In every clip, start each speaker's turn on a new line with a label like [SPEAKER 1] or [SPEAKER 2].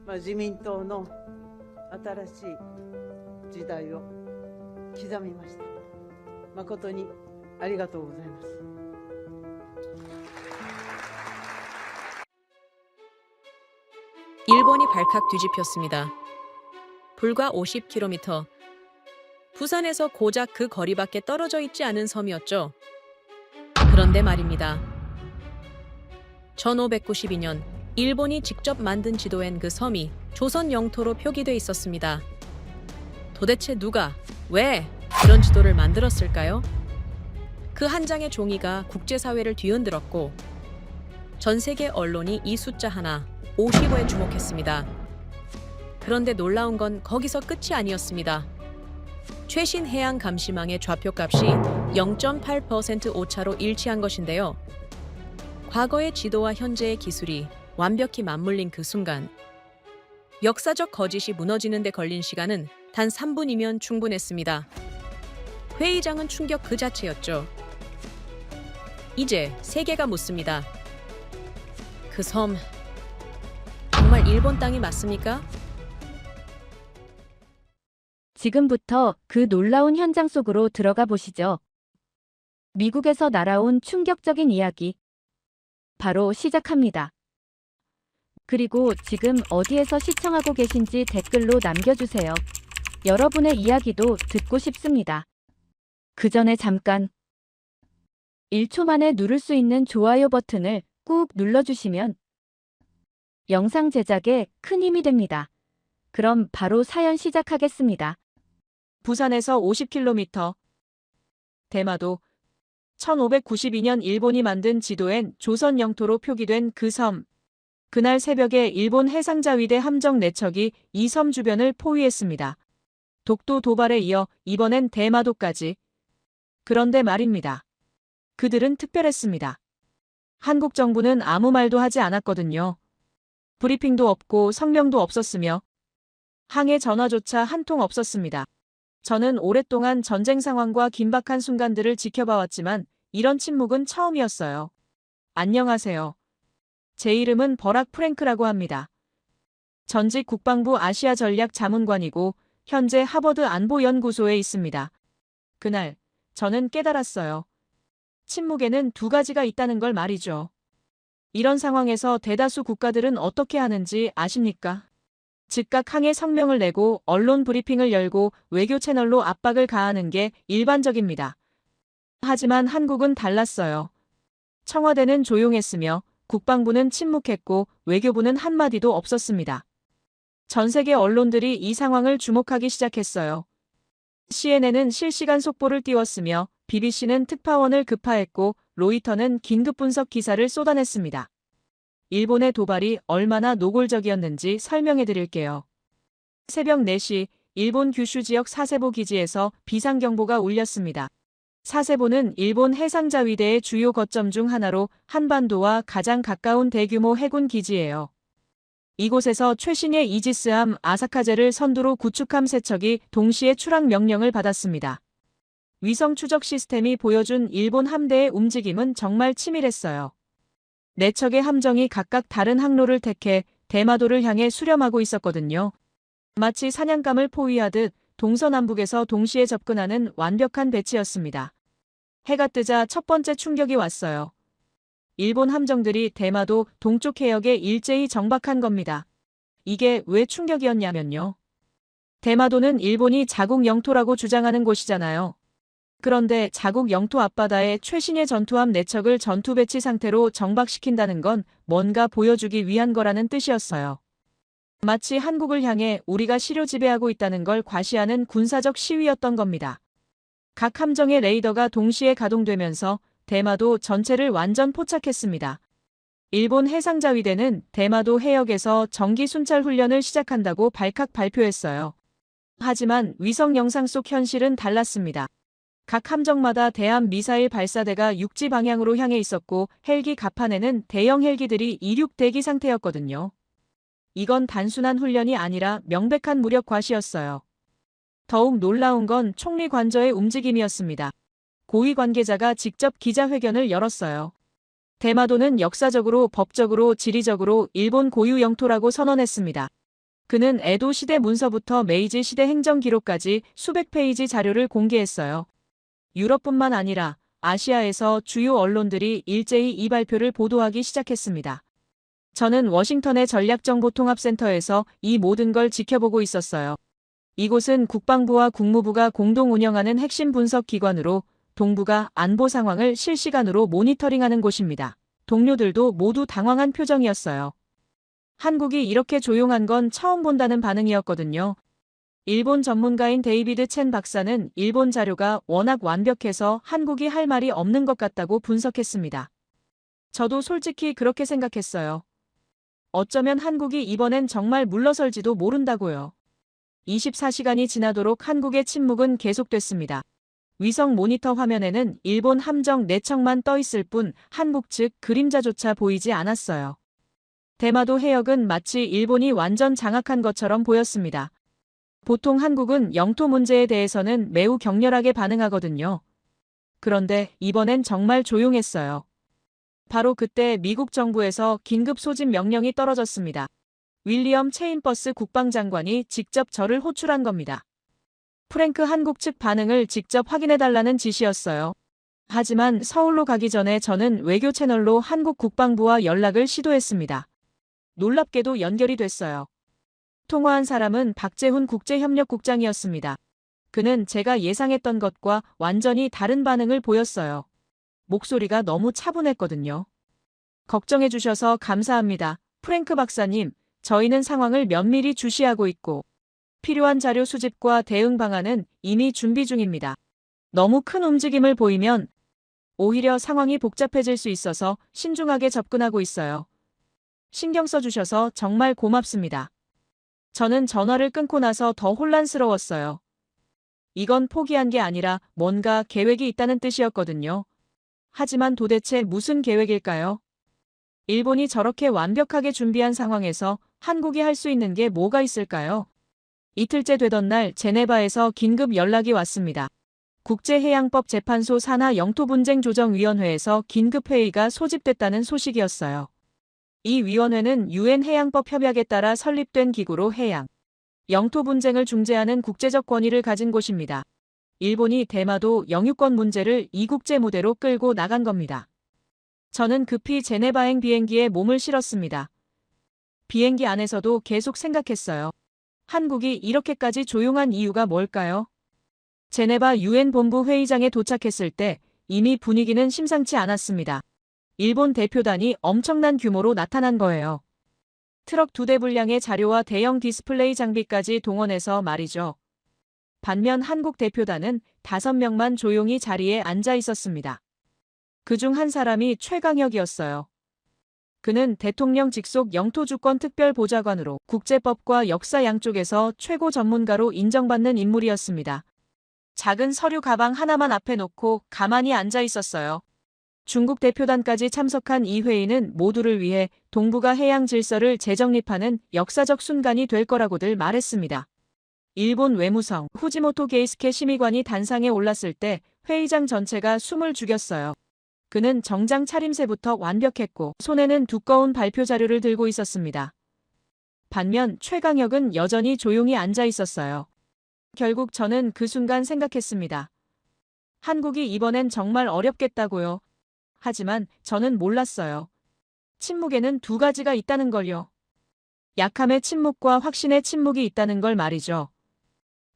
[SPEAKER 1] 自民党の新しい時代を刻みました。誠にありがとうございます。
[SPEAKER 2] 일본이 발칵 뒤집혔습니다. 불과 50km. 부산에서 고작 그 거리밖에 떨어져 있지 않은 섬이었죠. 그런데 말입니다. 1592년 일본이 직접 만든 지도엔 그 섬이 조선 영토로 표기돼 있었습니다. 도대체 누가, 왜 이런 지도를 만들었을까요? 그 한 장의 종이가 국제사회를 뒤흔들었고 전 세계 언론이 이 숫자 하나, 50어에 주목했습니다. 그런데 놀라운 건 거기서 끝이 아니었습니다. 최신 해양 감시망의 좌표값이 0.8% 오차로 일치한 것인데요. 과거의 지도와 현재의 기술이 완벽히 맞물린 그 순간, 역사적 거짓이 무너지는 데 걸린 시간은 단 3분이면 충분했습니다. 회의장은 충격 그 자체였죠. 이제 세계가 묻습니다. 그 섬, 정말 일본 땅이 맞습니까?
[SPEAKER 3] 지금부터 그 놀라운 현장 속으로 들어가 보시죠. 미국에서 날아온 충격적인 이야기. 바로 시작합니다. 그리고 지금 어디에서 시청하고 계신지 댓글로 남겨주세요. 여러분의 이야기도 듣고 싶습니다. 그 전에 잠깐 1초 만에 누를 수 있는 좋아요 버튼을 꾹 눌러주시면 영상 제작에 큰 힘이 됩니다. 그럼 바로 사연 시작하겠습니다.
[SPEAKER 4] 부산에서 50km. 대마도. 1592년 일본이 만든 지도엔 조선 영토로 표기된 그 섬. 그날 새벽에 일본 해상자위대 함정 4척이 이 섬 주변을 포위했습니다. 독도 도발에 이어 이번엔 대마도까지. 그런데 말입니다. 그들은 특별했습니다. 한국 정부는 아무 말도 하지 않았거든요. 브리핑도 없고 성명도 없었으며 항해 전화조차 한 통 없었습니다. 저는 오랫동안 전쟁 상황과 긴박한 순간들을 지켜봐왔지만 이런 침묵은 처음이었어요. 안녕하세요. 제 이름은 버락 프랭크라고 합니다. 전직 국방부 아시아 전략 자문관이고 현재 하버드 안보연구소에 있습니다. 그날 저는 깨달았어요. 침묵에는 두 가지가 있다는 걸 말이죠. 이런 상황에서 대다수 국가들은 어떻게 하는지 아십니까? 즉각 항해 성명을 내고 언론 브리핑을 열고 외교 채널로 압박을 가하는 게 일반적입니다. 하지만 한국은 달랐어요. 청와대는 조용했으며 국방부는 침묵했고 외교부는 한마디도 없었습니다. 전 세계 언론들이 이 상황을 주목하기 시작했어요. CNN은 실시간 속보를 띄웠으며 BBC는 특파원을 급파했고 로이터는 긴급 분석 기사를 쏟아냈습니다. 일본의 도발이 얼마나 노골적이었는지 설명해 드릴게요. 새벽 4시 일본 규슈 지역 사세보 기지에서 비상경보가 울렸습니다. 사세보는 일본 해상자위대의 주요 거점 중 하나로 한반도와 가장 가까운 대규모 해군 기지예요. 이곳에서 최신의 이지스함 아사카제를 선두로 구축함 3척이 동시에 출항 명령을 받았습니다. 위성 추적 시스템이 보여준 일본 함대의 움직임은 정말 치밀했어요. 4척의 함정이 각각 다른 항로를 택해 대마도를 향해 수렴하고 있었거든요. 마치 사냥감을 포위하듯 동서남북에서 동시에 접근하는 완벽한 배치였습니다. 해가 뜨자 첫 번째 충격이 왔어요. 일본 함정들이 대마도 동쪽 해역에 일제히 정박한 겁니다. 이게 왜 충격이었냐면요. 대마도는 일본이 자국 영토라고 주장하는 곳이잖아요. 그런데 자국 영토 앞바다에 최신의 전투함 4척을 전투 배치 상태로 정박시킨다는 건 뭔가 보여주기 위한 거라는 뜻이었어요. 마치 한국을 향해 우리가 시료 지배하고 있다는 걸 과시하는 군사적 시위였던 겁니다. 각 함정의 레이더가 동시에 가동되면서 대마도 전체를 완전 포착했습니다. 일본 해상자위대는 대마도 해역에서 정기 순찰 훈련을 시작한다고 발칵 발표했어요. 하지만 위성 영상 속 현실은 달랐습니다. 각 함정마다 대함 미사일 발사대가 육지 방향으로 향해 있었고 헬기 갑판에는 대형 헬기들이 이륙 대기 상태였거든요. 이건 단순한 훈련이 아니라 명백한 무력 과시였어요. 더욱 놀라운 건 총리 관저의 움직임이었습니다. 고위 관계자가 직접 기자회견을 열었어요. 대마도는 역사적으로, 법적으로, 지리적으로 일본 고유 영토라고 선언했습니다. 그는 에도 시대 문서부터 메이지 시대 행정 기록까지 수백 페이지 자료를 공개했어요. 유럽뿐만 아니라 아시아에서 주요 언론들이 일제히 이 발표를 보도하기 시작했습니다. 저는 워싱턴의 전략정보통합센터에서 이 모든 걸 지켜보고 있었어요. 이곳은 국방부와 국무부가 공동 운영하는 핵심 분석 기관으로 동부가 안보 상황을 실시간으로 모니터링하는 곳입니다. 동료들도 모두 당황한 표정이었어요. 한국이 이렇게 조용한 건 처음 본다는 반응이었거든요. 일본 전문가인 데이비드 첸 박사는 일본 자료가 워낙 완벽해서 한국이 할 말이 없는 것 같다고 분석했습니다. 저도 솔직히 그렇게 생각했어요. 어쩌면 한국이 이번엔 정말 물러설지도 모른다고요. 24시간이 지나도록 한국의 침묵은 계속됐습니다. 위성 모니터 화면에는 일본 함정 4척만 떠 있을 뿐 한국 측 그림자조차 보이지 않았어요. 대마도 해역은 마치 일본이 완전 장악한 것처럼 보였습니다. 보통 한국은 영토 문제에 대해서는 매우 격렬하게 반응하거든요. 그런데 이번엔 정말 조용했어요. 바로 그때 미국 정부에서 긴급 소집 명령이 떨어졌습니다. 윌리엄 체인버스 국방장관이 직접 저를 호출한 겁니다. 프랭크 한국 측 반응을 직접 확인해달라는 지시였어요. 하지만 서울로 가기 전에 저는 외교 채널로 한국 국방부와 연락을 시도했습니다. 놀랍게도 연결이 됐어요. 통화한 사람은 박재훈 국제협력국장이었습니다. 그는 제가 예상했던 것과 완전히 다른 반응을 보였어요. 목소리가 너무 차분했거든요. 걱정해 주셔서 감사합니다. 프랭크 박사님, 저희는 상황을 면밀히 주시하고 있고 필요한 자료 수집과 대응 방안은 이미 준비 중입니다. 너무 큰 움직임을 보이면 오히려 상황이 복잡해질 수 있어서 신중하게 접근하고 있어요. 신경 써주셔서 정말 고맙습니다. 저는 전화를 끊고 나서 더 혼란스러웠어요. 이건 포기한 게 아니라 뭔가 계획이 있다는 뜻이었거든요. 하지만 도대체 무슨 계획일까요? 일본이 저렇게 완벽하게 준비한 상황에서 한국이 할 수 있는 게 뭐가 있을까요? 이틀째 되던 날 제네바에서 긴급 연락이 왔습니다. 국제해양법 재판소 산하 영토분쟁조정위원회에서 긴급회의가 소집됐다는 소식이었어요. 이 위원회는 유엔 해양법 협약에 따라 설립된 기구로 해양, 영토 분쟁을 중재하는 국제적 권위를 가진 곳입니다. 일본이 대마도 영유권 문제를 이국제 무대로 끌고 나간 겁니다. 저는 급히 제네바행 비행기에 몸을 실었습니다. 비행기 안에서도 계속 생각했어요. 한국이 이렇게까지 조용한 이유가 뭘까요? 제네바 유엔 본부 회의장에 도착했을 때 이미 분위기는 심상치 않았습니다. 일본 대표단이 엄청난 규모로 나타난 거예요. 트럭 2대 분량의 자료와 대형 디스플레이 장비까지 동원해서 말이죠. 반면 한국 대표단은 5명만 조용히 자리에 앉아 있었습니다. 그중 한 사람이 최강혁이었어요. 그는 대통령 직속 영토주권 특별보좌관으로 국제법과 역사 양쪽에서 최고 전문가로 인정받는 인물이었습니다. 작은 서류 가방 하나만 앞에 놓고 가만히 앉아 있었어요. 중국 대표단까지 참석한 이 회의는 모두를 위해 동북아 해양 질서를 재정립하는 역사적 순간이 될 거라고들 말했습니다. 일본 외무성 후지모토 게이스케 심의관이 단상에 올랐을 때 회의장 전체가 숨을 죽였어요. 그는 정장 차림새부터 완벽했고 손에는 두꺼운 발표 자료를 들고 있었습니다. 반면 최강혁은 여전히 조용히 앉아 있었어요. 결국 저는 그 순간 생각했습니다. 한국이 이번엔 정말 어렵겠다고요. 하지만 저는 몰랐어요. 침묵에는 2가지가 있다는 걸요. 약함의 침묵과 확신의 침묵이 있다는 걸 말이죠.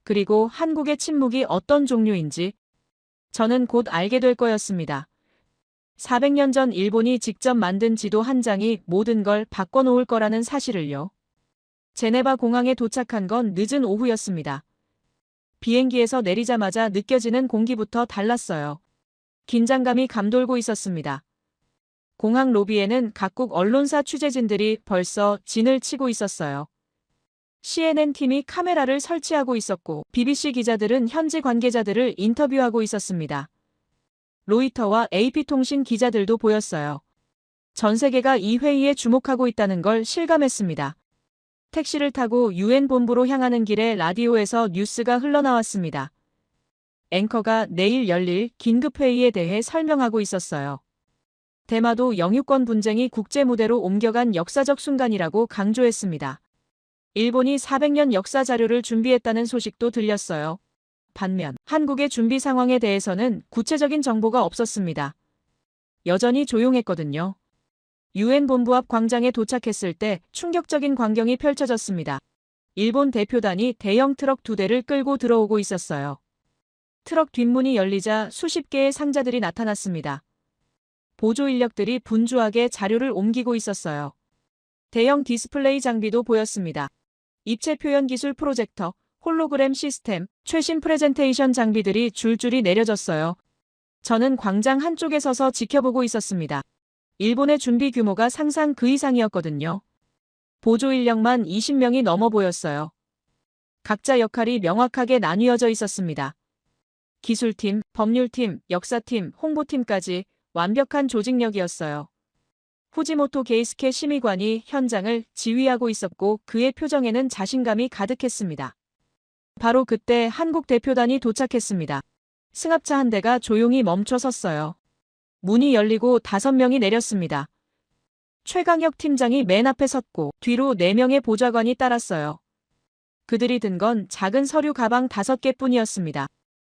[SPEAKER 4] 그리고 한국의 침묵이 어떤 종류인지 저는 곧 알게 될 거였습니다. 400년 전 일본이 직접 만든 지도 한 장이 모든 걸 바꿔놓을 거라는 사실을요. 제네바 공항에 도착한 건 늦은 오후였습니다. 비행기에서 내리자마자 느껴지는 공기부터 달랐어요. 긴장감이 감돌고 있었습니다. 공항 로비에는 각국 언론사 취재진들이 벌써 진을 치고 있었어요. CNN 팀이 카메라를 설치하고 있었고 BBC 기자들은 현지 관계자들을 인터뷰하고 있었습니다. 로이터와 AP통신 기자들도 보였어요. 전 세계가 이 회의에 주목하고 있다는 걸 실감했습니다. 택시를 타고 유엔 본부로 향하는 길에 라디오에서 뉴스가 흘러나왔습니다. 앵커가 내일 열릴 긴급회의에 대해 설명하고 있었어요. 대마도 영유권 분쟁이 국제무대로 옮겨간 역사적 순간이라고 강조했습니다. 일본이 400년 역사 자료를 준비했다는 소식도 들렸어요. 반면 한국의 준비 상황에 대해서는 구체적인 정보가 없었습니다. 여전히 조용했거든요. 유엔 본부 앞 광장에 도착했을 때 충격적인 광경이 펼쳐졌습니다. 일본 대표단이 대형 트럭 2대를 끌고 들어오고 있었어요. 트럭 뒷문이 열리자 수십 개의 상자들이 나타났습니다. 보조 인력들이 분주하게 자료를 옮기고 있었어요. 대형 디스플레이 장비도 보였습니다. 입체 표현 기술 프로젝터, 홀로그램 시스템, 최신 프레젠테이션 장비들이 줄줄이 내려졌어요. 저는 광장 한쪽에 서서 지켜보고 있었습니다. 일본의 준비 규모가 상상 그 이상이었거든요. 보조 인력만 20명이 넘어 보였어요. 각자 역할이 명확하게 나뉘어져 있었습니다. 기술팀, 법률팀, 역사팀, 홍보팀까지 완벽한 조직력이었어요. 후지모토 게이스케 심의관이 현장을 지휘하고 있었고 그의 표정에는 자신감이 가득했습니다. 바로 그때 한국 대표단이 도착했습니다. 승합차 한 대가 조용히 멈춰 섰어요. 문이 열리고 5명이 내렸습니다. 최강혁 팀장이 맨 앞에 섰고 뒤로 4명의 보좌관이 따랐어요. 그들이 든 건 작은 서류 가방 5개뿐이었습니다.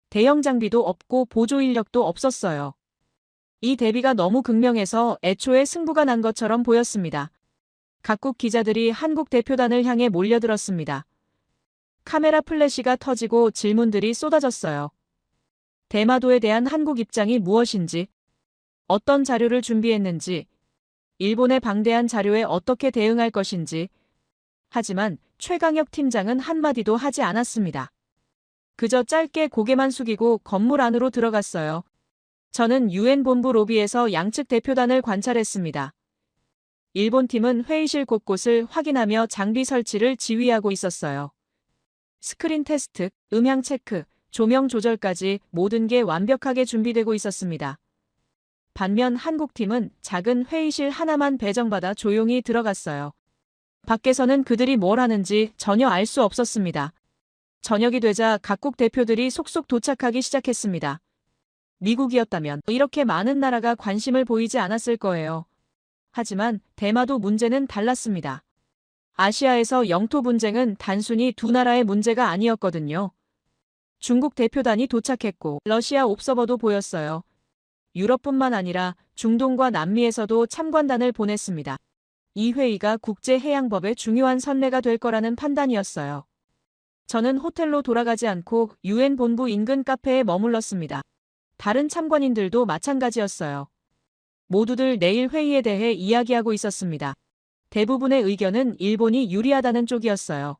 [SPEAKER 4] 대형 장비도 없고 보조 인력도 없었어요. 이 대비가 너무 극명해서 애초에 승부가 난 것처럼 보였습니다. 각국 기자들이 한국 대표단을 향해 몰려들었습니다. 카메라 플래시가 터지고 질문들이 쏟아졌어요. 대마도에 대한 한국 입장이 무엇인지, 어떤 자료를 준비했는지, 일본의 방대한 자료에 어떻게 대응할 것인지. 하지만 최강혁 팀장은 한마디도 하지 않았습니다. 그저 짧게 고개만 숙이고 건물 안으로 들어갔어요. 저는 유엔 본부 로비에서 양측 대표단을 관찰했습니다. 일본 팀은 회의실 곳곳을 확인하며 장비 설치를 지휘하고 있었어요. 스크린 테스트, 음향 체크, 조명 조절까지 모든 게 완벽하게 준비되고 있었습니다. 반면 한국팀은 작은 회의실 하나만 배정받아 조용히 들어갔어요. 밖에서는 그들이 뭘 하는지 전혀 알 수 없었습니다. 저녁이 되자 각국 대표들이 속속 도착하기 시작했습니다. 미국이었다면 이렇게 많은 나라가 관심을 보이지 않았을 거예요. 하지만 대마도 문제는 달랐습니다. 아시아에서 영토 분쟁은 단순히 두 나라의 문제가 아니었거든요. 중국 대표단이 도착했고 러시아 옵서버도 보였어요. 유럽뿐만 아니라 중동과 남미에서도 참관단을 보냈습니다. 이 회의가 국제해양법의 중요한 선례가 될 거라는 판단이었어요. 저는 호텔로 돌아가지 않고 유엔 본부 인근 카페에 머물렀습니다. 다른 참관인들도 마찬가지였어요. 모두들 내일 회의에 대해 이야기하고 있었습니다. 대부분의 의견은 일본이 유리하다는 쪽이었어요.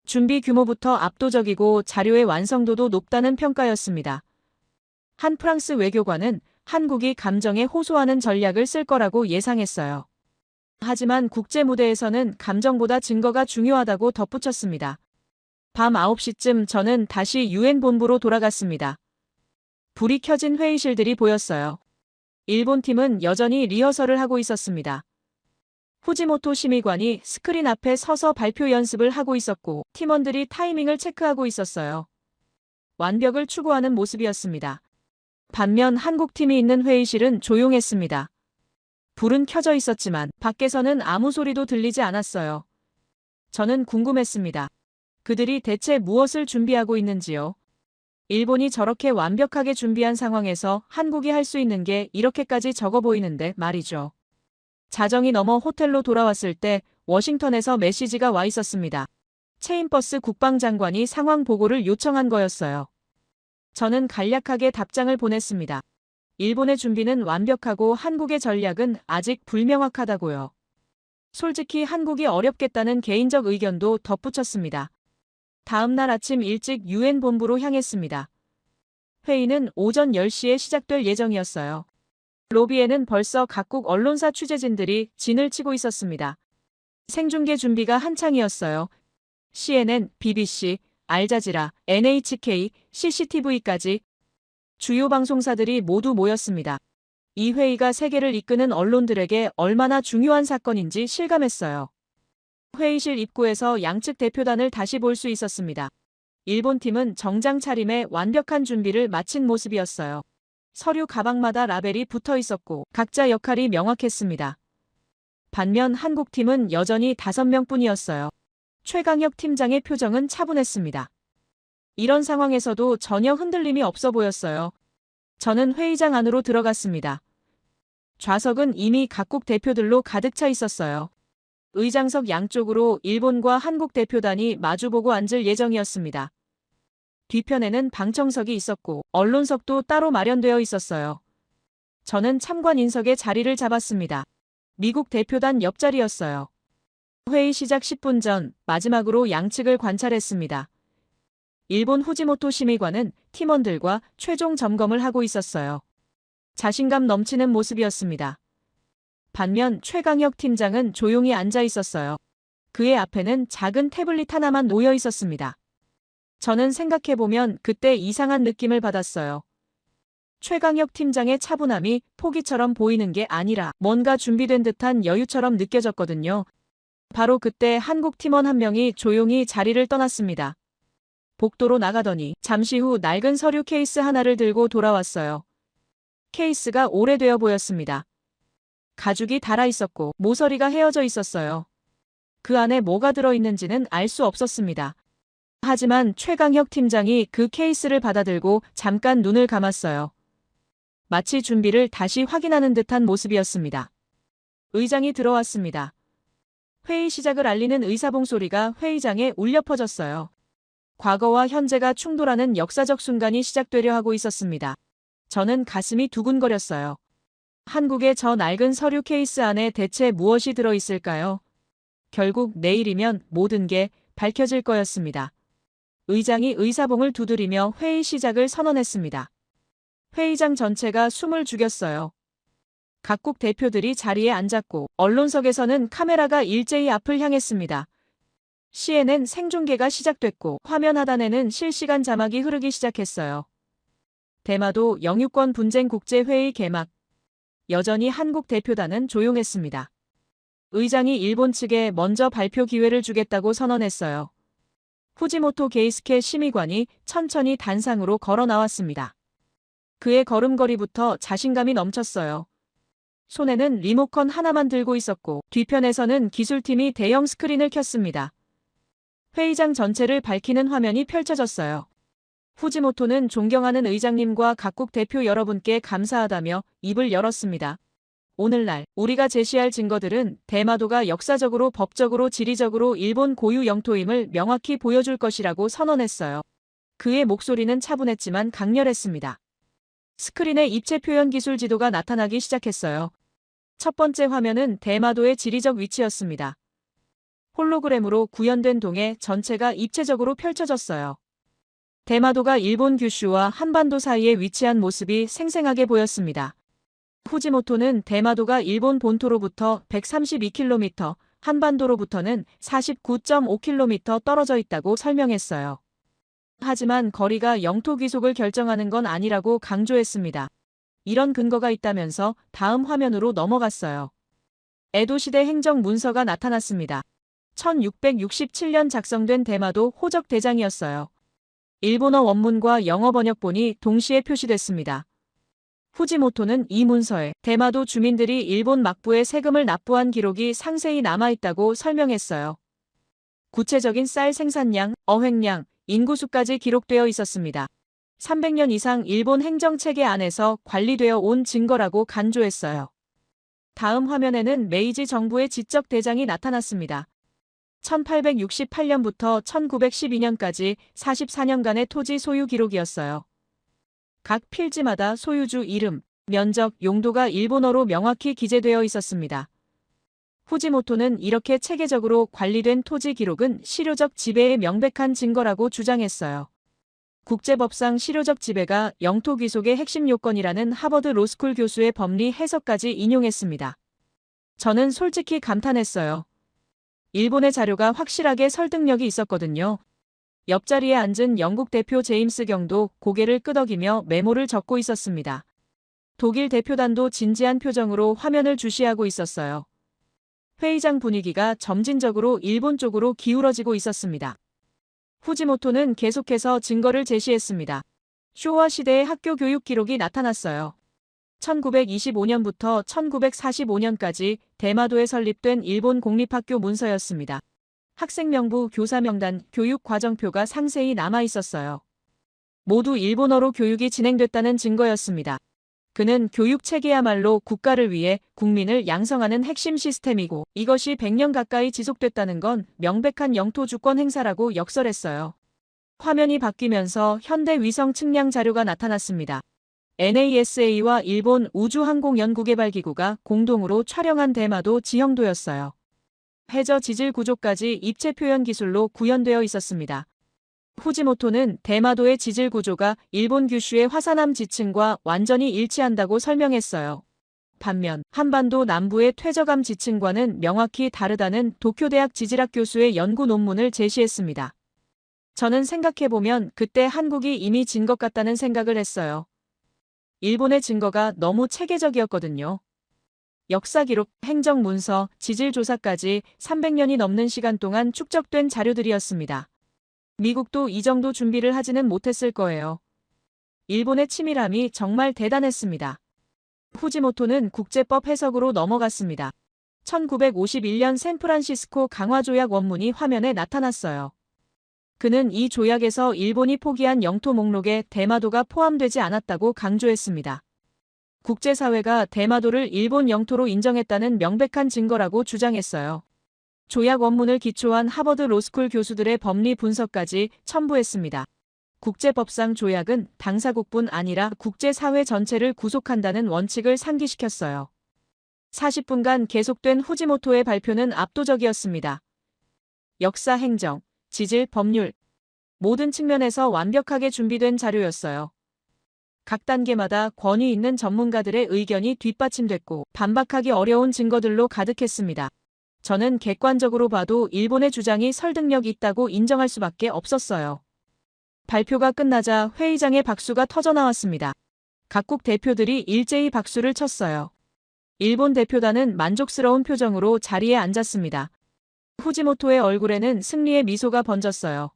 [SPEAKER 4] 준비 규모부터 압도적이고 자료의 완성도도 높다는 평가였습니다. 한 프랑스 외교관은 한국이 감정에 호소하는 전략을 쓸 거라고 예상했어요. 하지만 국제 무대에서는 감정보다 증거가 중요하다고 덧붙였습니다. 밤 9시쯤 저는 다시 유엔 본부로 돌아갔습니다. 불이 켜진 회의실들이 보였어요. 일본 팀은 여전히 리허설을 하고 있었습니다. 후지모토 심의관이 스크린 앞에 서서 발표 연습을 하고 있었고 팀원들이 타이밍을 체크하고 있었어요. 완벽을 추구하는 모습이었습니다. 반면 한국팀이 있는 회의실은 조용했습니다. 불은 켜져 있었지만 밖에서는 아무 소리도 들리지 않았어요. 저는 궁금했습니다. 그들이 대체 무엇을 준비하고 있는지요? 일본이 저렇게 완벽하게 준비한 상황에서 한국이 할 수 있는 게 이렇게까지 적어 보이는데 말이죠. 자정이 넘어 호텔로 돌아왔을 때 워싱턴에서 메시지가 와 있었습니다. 체인버스 국방장관이 상황 보고를 요청한 거였어요. 저는 간략하게 답장을 보냈습니다. 일본의 준비는 완벽하고 한국의 전략은 아직 불명확하다고요. 솔직히 한국이 어렵겠다는 개인적 의견도 덧붙였습니다. 다음 날 아침 일찍 유엔 본부로 향했습니다. 회의는 오전 10시에 시작될 예정이었어요. 로비에는 벌써 각국 언론사 취재진들이 진을 치고 있었습니다. 생중계 준비가 한창이었어요. CNN, BBC, 알자지라, NHK, CCTV까지 주요 방송사들이 모두 모였습니다. 이 회의가 세계를 이끄는 언론들에게 얼마나 중요한 사건인지 실감했어요. 회의실 입구에서 양측 대표단을 다시 볼 수 있었습니다. 일본 팀은 정장 차림에 완벽한 준비를 마친 모습이었어요. 서류 가방마다 라벨이 붙어 있었고 각자 역할이 명확했습니다. 반면 한국 팀은 여전히 5명뿐이었어요. 최강혁 팀장의 표정은 차분했습니다. 이런 상황에서도 전혀 흔들림이 없어 보였어요. 저는 회의장 안으로 들어갔습니다. 좌석은 이미 각국 대표들로 가득 차 있었어요. 의장석 양쪽으로 일본과 한국 대표단이 마주보고 앉을 예정이었습니다. 뒤편에는 방청석이 있었고 언론석도 따로 마련되어 있었어요. 저는 참관 인석에 자리를 잡았습니다. 미국 대표단 옆자리였어요. 회의 시작 10분 전 마지막으로 양측을 관찰했습니다. 일본 후지모토 심의관은 팀원들과 최종 점검을 하고 있었어요. 자신감 넘치는 모습이었습니다. 반면 최강혁 팀장은 조용히 앉아 있었어요. 그의 앞에는 작은 태블릿 하나만 놓여 있었습니다. 저는 생각해보면 그때 이상한 느낌을 받았어요. 최강혁 팀장의 차분함이 포기처럼 보이는 게 아니라 뭔가 준비된 듯한 여유처럼 느껴졌거든요. 바로 그때 한국 팀원 한 명이 조용히 자리를 떠났습니다. 복도로 나가더니 잠시 후 낡은 서류 케이스 하나를 들고 돌아왔어요. 케이스가 오래되어 보였습니다. 가죽이 닳아 있었고 모서리가 헤어져 있었어요. 그 안에 뭐가 들어있는지는 알 수 없었습니다. 하지만 최강혁 팀장이 그 케이스를 받아들고 잠깐 눈을 감았어요. 마치 준비를 다시 확인하는 듯한 모습이었습니다. 의장이 들어왔습니다. 회의 시작을 알리는 의사봉 소리가 회의장에 울려 퍼졌어요. 과거와 현재가 충돌하는 역사적 순간이 시작되려 하고 있었습니다. 저는 가슴이 두근거렸어요. 한국의 저 낡은 서류 케이스 안에 대체 무엇이 들어있을까요? 결국 내일이면 모든 게 밝혀질 거였습니다. 의장이 의사봉을 두드리며 회의 시작을 선언했습니다. 회의장 전체가 숨을 죽였어요. 각국 대표들이 자리에 앉았고 언론석에서는 카메라가 일제히 앞을 향했습니다. CNN 생중계가 시작됐고 화면 하단에는 실시간 자막이 흐르기 시작했어요. 대마도 영유권 분쟁 국제회의 개막. 여전히 한국 대표단은 조용했습니다. 의장이 일본 측에 먼저 발표 기회를 주겠다고 선언했어요. 후지모토 게이스케 심의관이 천천히 단상으로 걸어 나왔습니다. 그의 걸음걸이부터 자신감이 넘쳤어요. 손에는 리모컨 하나만 들고 있었고 뒤편에서는 기술팀이 대형 스크린을 켰습니다. 회의장 전체를 밝히는 화면이 펼쳐졌어요. 후지모토는 존경하는 의장님과 각국 대표 여러분께 감사하다며 입을 열었습니다. 오늘날 우리가 제시할 증거들은 대마도가 역사적으로 법적으로 지리적으로 일본 고유 영토임을 명확히 보여줄 것이라고 선언했어요. 그의 목소리는 차분했지만 강렬했습니다. 스크린에 입체 표현 기술 지도가 나타나기 시작했어요. 첫 번째 화면은 대마도의 지리적 위치였습니다. 홀로그램으로 구현된 동해 전체가 입체적으로 펼쳐졌어요. 대마도가 일본 규슈와 한반도 사이에 위치한 모습이 생생하게 보였습니다. 후지모토는 대마도가 일본 본토로부터 132km, 한반도로부터는 49.5km 떨어져 있다고 설명했어요. 하지만 거리가 영토 귀속을 결정하는 건 아니라고 강조했습니다. 이런 근거가 있다면서 다음 화면으로 넘어갔어요. 에도시대 행정 문서가 나타났습니다. 1667년 작성된 대마도 호적 대장이었어요. 일본어 원문과 영어 번역본이 동시에 표시됐습니다. 후지모토는 이 문서에 대마도 주민들이 일본 막부에 세금을 납부한 기록이 상세히 남아있다고 설명했어요. 구체적인 쌀 생산량, 어획량, 인구수까지 기록되어 있었습니다. 300년 이상 일본 행정체계 안에서 관리되어 온 증거라고 간주했어요. 다음 화면에는 메이지 정부의 지적 대장이 나타났습니다. 1868년부터 1912년까지 44년간의 토지 소유 기록이었어요. 각 필지마다 소유주 이름, 면적, 용도가 일본어로 명확히 기재되어 있었습니다. 후지모토는 이렇게 체계적으로 관리된 토지 기록은 실효적 지배의 명백한 증거라고 주장했어요. 국제법상 실효적 지배가 영토 귀속의 핵심 요건이라는 하버드 로스쿨 교수의 법리 해석까지 인용했습니다. 저는 솔직히 감탄했어요. 일본의 자료가 확실하게 설득력이 있었거든요. 옆자리에 앉은 영국 대표 제임스 경도 고개를 끄덕이며 메모를 적고 있었습니다. 독일 대표단도 진지한 표정으로 화면을 주시하고 있었어요. 회의장 분위기가 점진적으로 일본 쪽으로 기울어지고 있었습니다. 후지모토는 계속해서 증거를 제시했습니다. 쇼와 시대의 학교 교육 기록이 나타났어요. 1925년부터 1945년까지 대마도에 설립된 일본 공립학교 문서였습니다. 학생 명부, 교사 명단, 교육 과정표가 상세히 남아 있었어요. 모두 일본어로 교육이 진행됐다는 증거였습니다. 그는 교육 체계야말로 국가를 위해 국민을 양성하는 핵심 시스템이고 이것이 100년 가까이 지속됐다는 건 명백한 영토 주권 행사라고 역설했어요. 화면이 바뀌면서 현대 위성 측량 자료가 나타났습니다. NASA와 일본 우주항공연구개발기구가 공동으로 촬영한 대마도 지형도였어요. 해저 지질 구조까지 입체 표현 기술로 구현되어 있었습니다. 후지모토는 대마도의 지질 구조가 일본 규슈의 화산암 지층과 완전히 일치한다고 설명했어요. 반면 한반도 남부의 퇴적암 지층과는 명확히 다르다는 도쿄대학 지질학 교수의 연구 논문을 제시했습니다. 저는 생각해보면 그때 한국이 이미 진 것 같다는 생각을 했어요. 일본의 증거가 너무 체계적이었거든요. 역사 기록, 행정 문서, 지질 조사까지 300년이 넘는 시간 동안 축적된 자료들이었습니다. 미국도 이 정도 준비를 하지는 못했을 거예요. 일본의 치밀함이 정말 대단했습니다. 후지모토는 국제법 해석으로 넘어갔습니다. 1951년 샌프란시스코 강화조약 원문이 화면에 나타났어요. 그는 이 조약에서 일본이 포기한 영토 목록에 대마도가 포함되지 않았다고 강조했습니다. 국제사회가 대마도를 일본 영토로 인정했다는 명백한 증거라고 주장했어요. 조약 원문을 기초한 하버드 로스쿨 교수들의 법리 분석까지 첨부했습니다. 국제법상 조약은 당사국뿐 아니라 국제사회 전체를 구속한다는 원칙을 상기시켰어요. 40분간 계속된 후지모토의 발표는 압도적이었습니다. 역사, 행정, 지질, 법률, 모든 측면에서 완벽하게 준비된 자료였어요. 각 단계마다 권위 있는 전문가들의 의견이 뒷받침됐고 반박하기 어려운 증거들로 가득했습니다. 저는 객관적으로 봐도 일본의 주장이 설득력 있다고 인정할 수밖에 없었어요. 발표가 끝나자 회의장에 박수가 터져나왔습니다. 각국 대표들이 일제히 박수를 쳤어요. 일본 대표단은 만족스러운 표정으로 자리에 앉았습니다. 후지모토의 얼굴에는 승리의 미소가 번졌어요.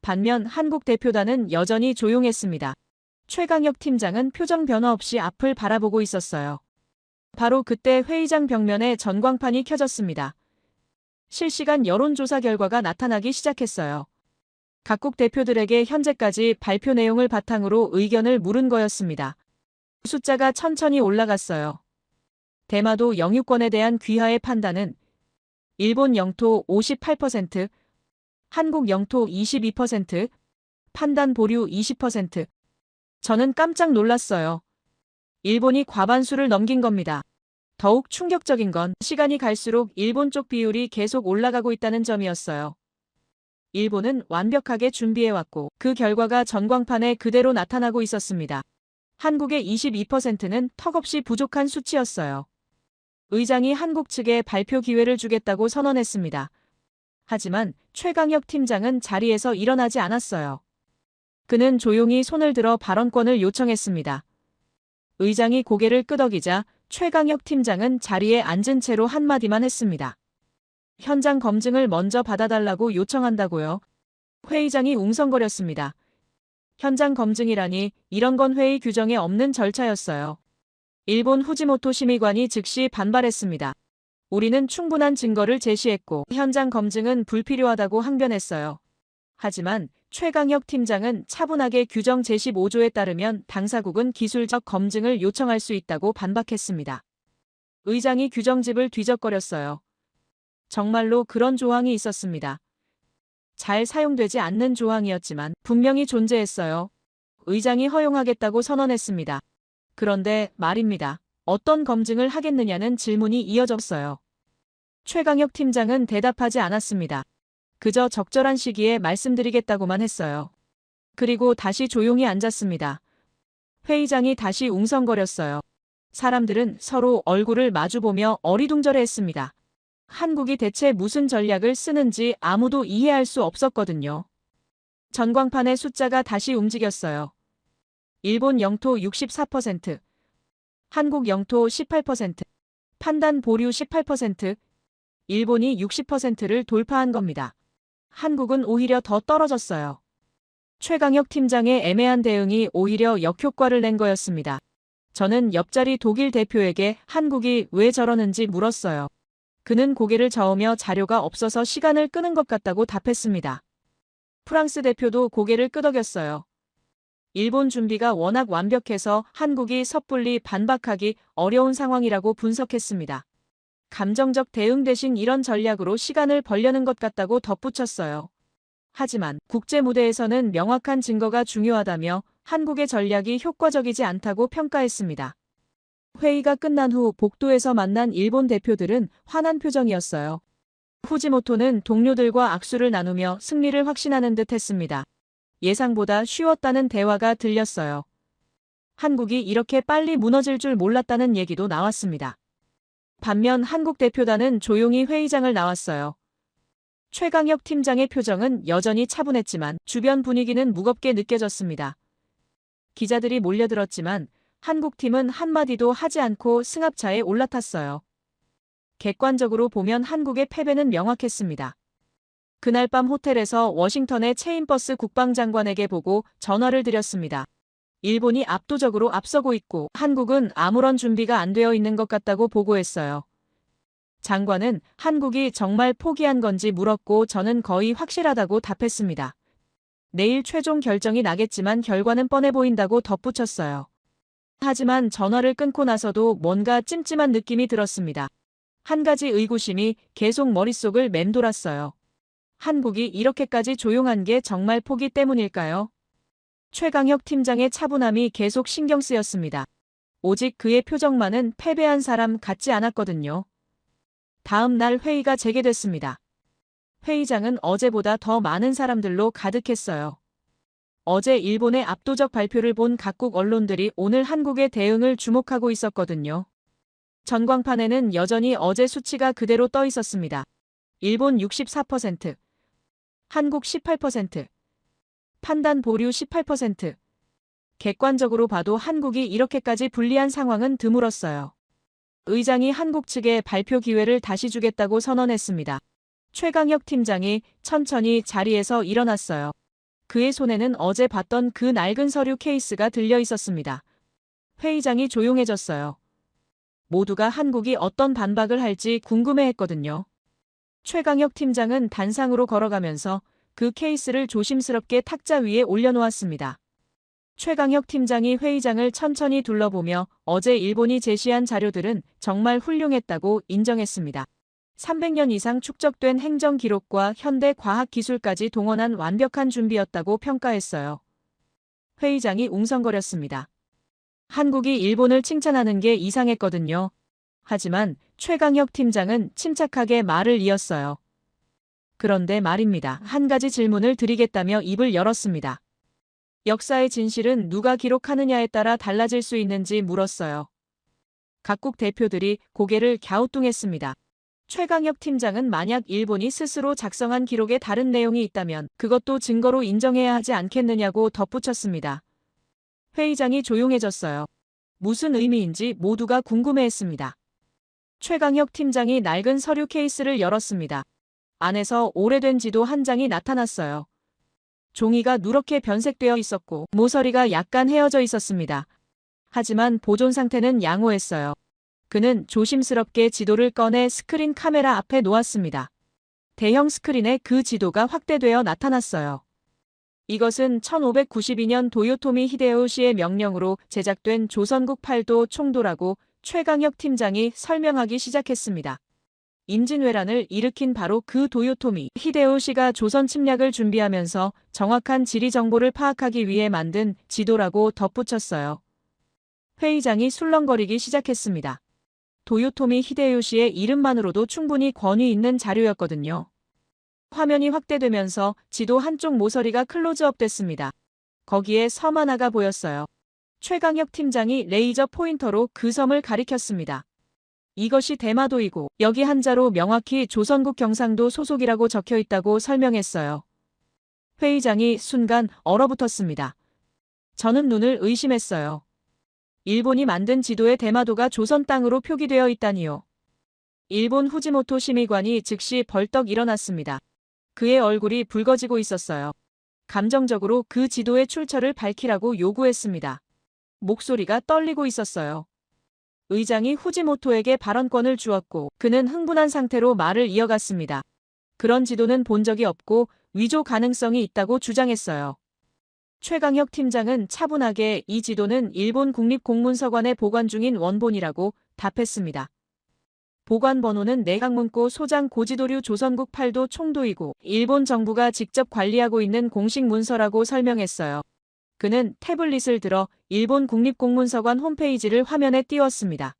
[SPEAKER 4] 반면 한국 대표단은 여전히 조용했습니다. 최강혁 팀장은 표정 변화 없이 앞을 바라보고 있었어요. 바로 그때 회의장 벽면에 전광판이 켜졌습니다. 실시간 여론조사 결과가 나타나기 시작했어요. 각국 대표들에게 현재까지 발표 내용을 바탕으로 의견을 물은 거였습니다. 숫자가 천천히 올라갔어요. 대마도 영유권에 대한 귀하의 판단은 일본 영토 58%, 한국 영토 22%, 판단 보류 20%. 저는 깜짝 놀랐어요. 일본이 과반수를 넘긴 겁니다. 더욱 충격적인 건 시간이 갈수록 일본 쪽 비율이 계속 올라가고 있다는 점이었어요. 일본은 완벽하게 준비해왔고 그 결과가 전광판에 그대로 나타나고 있었습니다. 한국의 22%는 턱없이 부족한 수치였어요. 의장이 한국 측에 발표 기회를 주겠다고 선언했습니다. 하지만 최강혁 팀장은 자리에서 일어나지 않았어요. 그는 조용히 손을 들어 발언권을 요청했습니다. 의장이 고개를 끄덕이자 최강혁 팀장은 자리에 앉은 채로 한마디만 했습니다. 현장 검증을 먼저 받아달라고 요청한다고요. 회의장이 웅성거렸습니다. 현장 검증이라니 이런 건 회의 규정에 없는 절차였어요. 일본 후지모토 심의관이 즉시 반발했습니다. 우리는 충분한 증거를 제시했고 현장 검증은 불필요하다고 항변했어요. 하지만 최강혁 팀장은 차분하게 규정 제15조에 따르면 당사국은 기술적 검증을 요청할 수 있다고 반박했습니다. 의장이 규정집을 뒤적거렸어요. 정말로 그런 조항이 있었습니다. 잘 사용되지 않는 조항이었지만 분명히 존재했어요. 의장이 허용하겠다고 선언했습니다. 그런데 말입니다. 어떤 검증을 하겠느냐는 질문이 이어졌어요. 최강혁 팀장은 대답하지 않았습니다. 그저 적절한 시기에 말씀드리겠다고만 했어요. 그리고 다시 조용히 앉았습니다. 회의장이 다시 웅성거렸어요. 사람들은 서로 얼굴을 마주보며 어리둥절해했습니다. 한국이 대체 무슨 전략을 쓰는지 아무도 이해할 수 없었거든요. 전광판의 숫자가 다시 움직였어요. 일본 영토 64%, 한국 영토 18%, 판단 보류 18%, 일본이 60%를 돌파한 겁니다. 한국은 오히려 더 떨어졌어요. 최강혁 팀장의 애매한 대응이 오히려 역효과를 낸 거였습니다. 저는 옆자리 독일 대표에게 한국이 왜 저러는지 물었어요. 그는 고개를 저으며 자료가 없어서 시간을 끄는 것 같다고 답했습니다. 프랑스 대표도 고개를 끄덕였어요. 일본 준비가 워낙 완벽해서 한국이 섣불리 반박하기 어려운 상황이라고 분석했습니다. 감정적 대응 대신 이런 전략으로 시간을 벌려는 것 같다고 덧붙였어요. 하지만 국제 무대에서는 명확한 증거가 중요하다며 한국의 전략이 효과적이지 않다고 평가했습니다. 회의가 끝난 후 복도에서 만난 일본 대표들은 환한 표정이었어요. 후지모토는 동료들과 악수를 나누며 승리를 확신하는 듯 했습니다. 예상보다 쉬웠다는 대화가 들렸어요. 한국이 이렇게 빨리 무너질 줄 몰랐다는 얘기도 나왔습니다. 반면 한국 대표단은 조용히 회의장을 나왔어요. 최강혁 팀장의 표정은 여전히 차분했지만 주변 분위기는 무겁게 느껴졌습니다. 기자들이 몰려들었지만 한국팀은 한마디도 하지 않고 승합차에 올라탔어요. 객관적으로 보면 한국의 패배는 명확했습니다. 그날 밤 호텔에서 워싱턴의 체인버스 국방장관에게 보고 전화를 드렸습니다. 일본이 압도적으로 앞서고 있고 한국은 아무런 준비가 안 되어 있는 것 같다고 보고했어요. 장관은 한국이 정말 포기한 건지 물었고 저는 거의 확실하다고 답했습니다. 내일 최종 결정이 나겠지만 결과는 뻔해 보인다고 덧붙였어요. 하지만 전화를 끊고 나서도 뭔가 찜찜한 느낌이 들었습니다. 한 가지 의구심이 계속 머릿속을 맴돌았어요. 한국이 이렇게까지 조용한 게 정말 포기 때문일까요? 최강혁 팀장의 차분함이 계속 신경 쓰였습니다. 오직 그의 표정만은 패배한 사람 같지 않았거든요. 다음 날 회의가 재개됐습니다. 회의장은 어제보다 더 많은 사람들로 가득했어요. 어제 일본의 압도적 발표를 본 각국 언론들이 오늘 한국의 대응을 주목하고 있었거든요. 전광판에는 여전히 어제 수치가 그대로 떠 있었습니다. 일본 64%, 한국 18%, 판단 보류 18%. 객관적으로 봐도 한국이 이렇게까지 불리한 상황은 드물었어요. 의장이 한국 측에 발표 기회를 다시 주겠다고 선언했습니다. 최강혁 팀장이 천천히 자리에서 일어났어요. 그의 손에는 어제 봤던 그 낡은 서류 케이스가 들려 있었습니다. 회의장이 조용해졌어요. 모두가 한국이 어떤 반박을 할지 궁금해했거든요. 최강혁 팀장은 단상으로 걸어가면서 그 케이스를 조심스럽게 탁자 위에 올려놓았습니다. 최강혁 팀장이 회의장을 천천히 둘러보며 어제 일본이 제시한 자료들은 정말 훌륭했다고 인정했습니다. 300년 이상 축적된 행정 기록과 현대 과학 기술까지 동원한 완벽한 준비였다고 평가했어요. 회의장이 웅성거렸습니다. 한국이 일본을 칭찬하는 게 이상했거든요. 하지만 최강혁 팀장은 침착하게 말을 이었어요. 그런데 말입니다. 한 가지 질문을 드리겠다며 입을 열었습니다. 역사의 진실은 누가 기록하느냐에 따라 달라질 수 있는지 물었어요. 각국 대표들이 고개를 갸우뚱했습니다. 최강혁 팀장은 만약 일본이 스스로 작성한 기록에 다른 내용이 있다면 그것도 증거로 인정해야 하지 않겠느냐고 덧붙였습니다. 회의장이 조용해졌어요. 무슨 의미인지 모두가 궁금해했습니다. 최강혁 팀장이 낡은 서류 케이스를 열었습니다. 안에서 오래된 지도 한 장이 나타났어요. 종이가 누렇게 변색되어 있었고 모서리가 약간 헤어져 있었습니다. 하지만 보존 상태는 양호했어요. 그는 조심스럽게 지도를 꺼내 스크린 카메라 앞에 놓았습니다. 대형 스크린에 그 지도가 확대되어 나타났어요. 이것은 1592년 도요토미 히데요시의 명령으로 제작된 조선국 8도 총도라고 최강혁 팀장이 설명하기 시작했습니다. 임진왜란을 일으킨 바로 그 도요토미 히데요시가 조선 침략을 준비하면서 정확한 지리 정보를 파악하기 위해 만든 지도라고 덧붙였어요. 회의장이 술렁거리기 시작했습니다. 도요토미 히데요시의 이름만으로도 충분히 권위 있는 자료였거든요. 화면이 확대되면서 지도 한쪽 모서리가 클로즈업 됐습니다. 거기에 섬 하나가 보였어요. 최강혁 팀장이 레이저 포인터로 그 섬을 가리켰습니다. 이것이 대마도이고 여기 한자로 명확히 조선국 경상도 소속이라고 적혀 있다고 설명했어요. 회의장이 순간 얼어붙었습니다. 저는 눈을 의심했어요. 일본이 만든 지도에 대마도가 조선 땅으로 표기되어 있다니요. 일본 후지모토 심의관이 즉시 벌떡 일어났습니다. 그의 얼굴이 붉어지고 있었어요. 감정적으로 그 지도의 출처를 밝히라고 요구했습니다. 목소리가 떨리고 있었어요. 의장이 후지모토에게 발언권을 주었고 그는 흥분한 상태로 말을 이어갔습니다. 그런 지도는 본 적이 없고 위조 가능성이 있다고 주장했어요. 최강혁 팀장은 차분하게 이 지도는 일본 국립공문서관에 보관 중인 원본이라고 답했습니다. 보관 번호는 내각문고 소장 고지도류 조선국 8도 총도이고 일본 정부가 직접 관리하고 있는 공식 문서라고 설명했어요. 그는 태블릿을 들어 일본 국립공문서관 홈페이지를 화면에 띄웠습니다.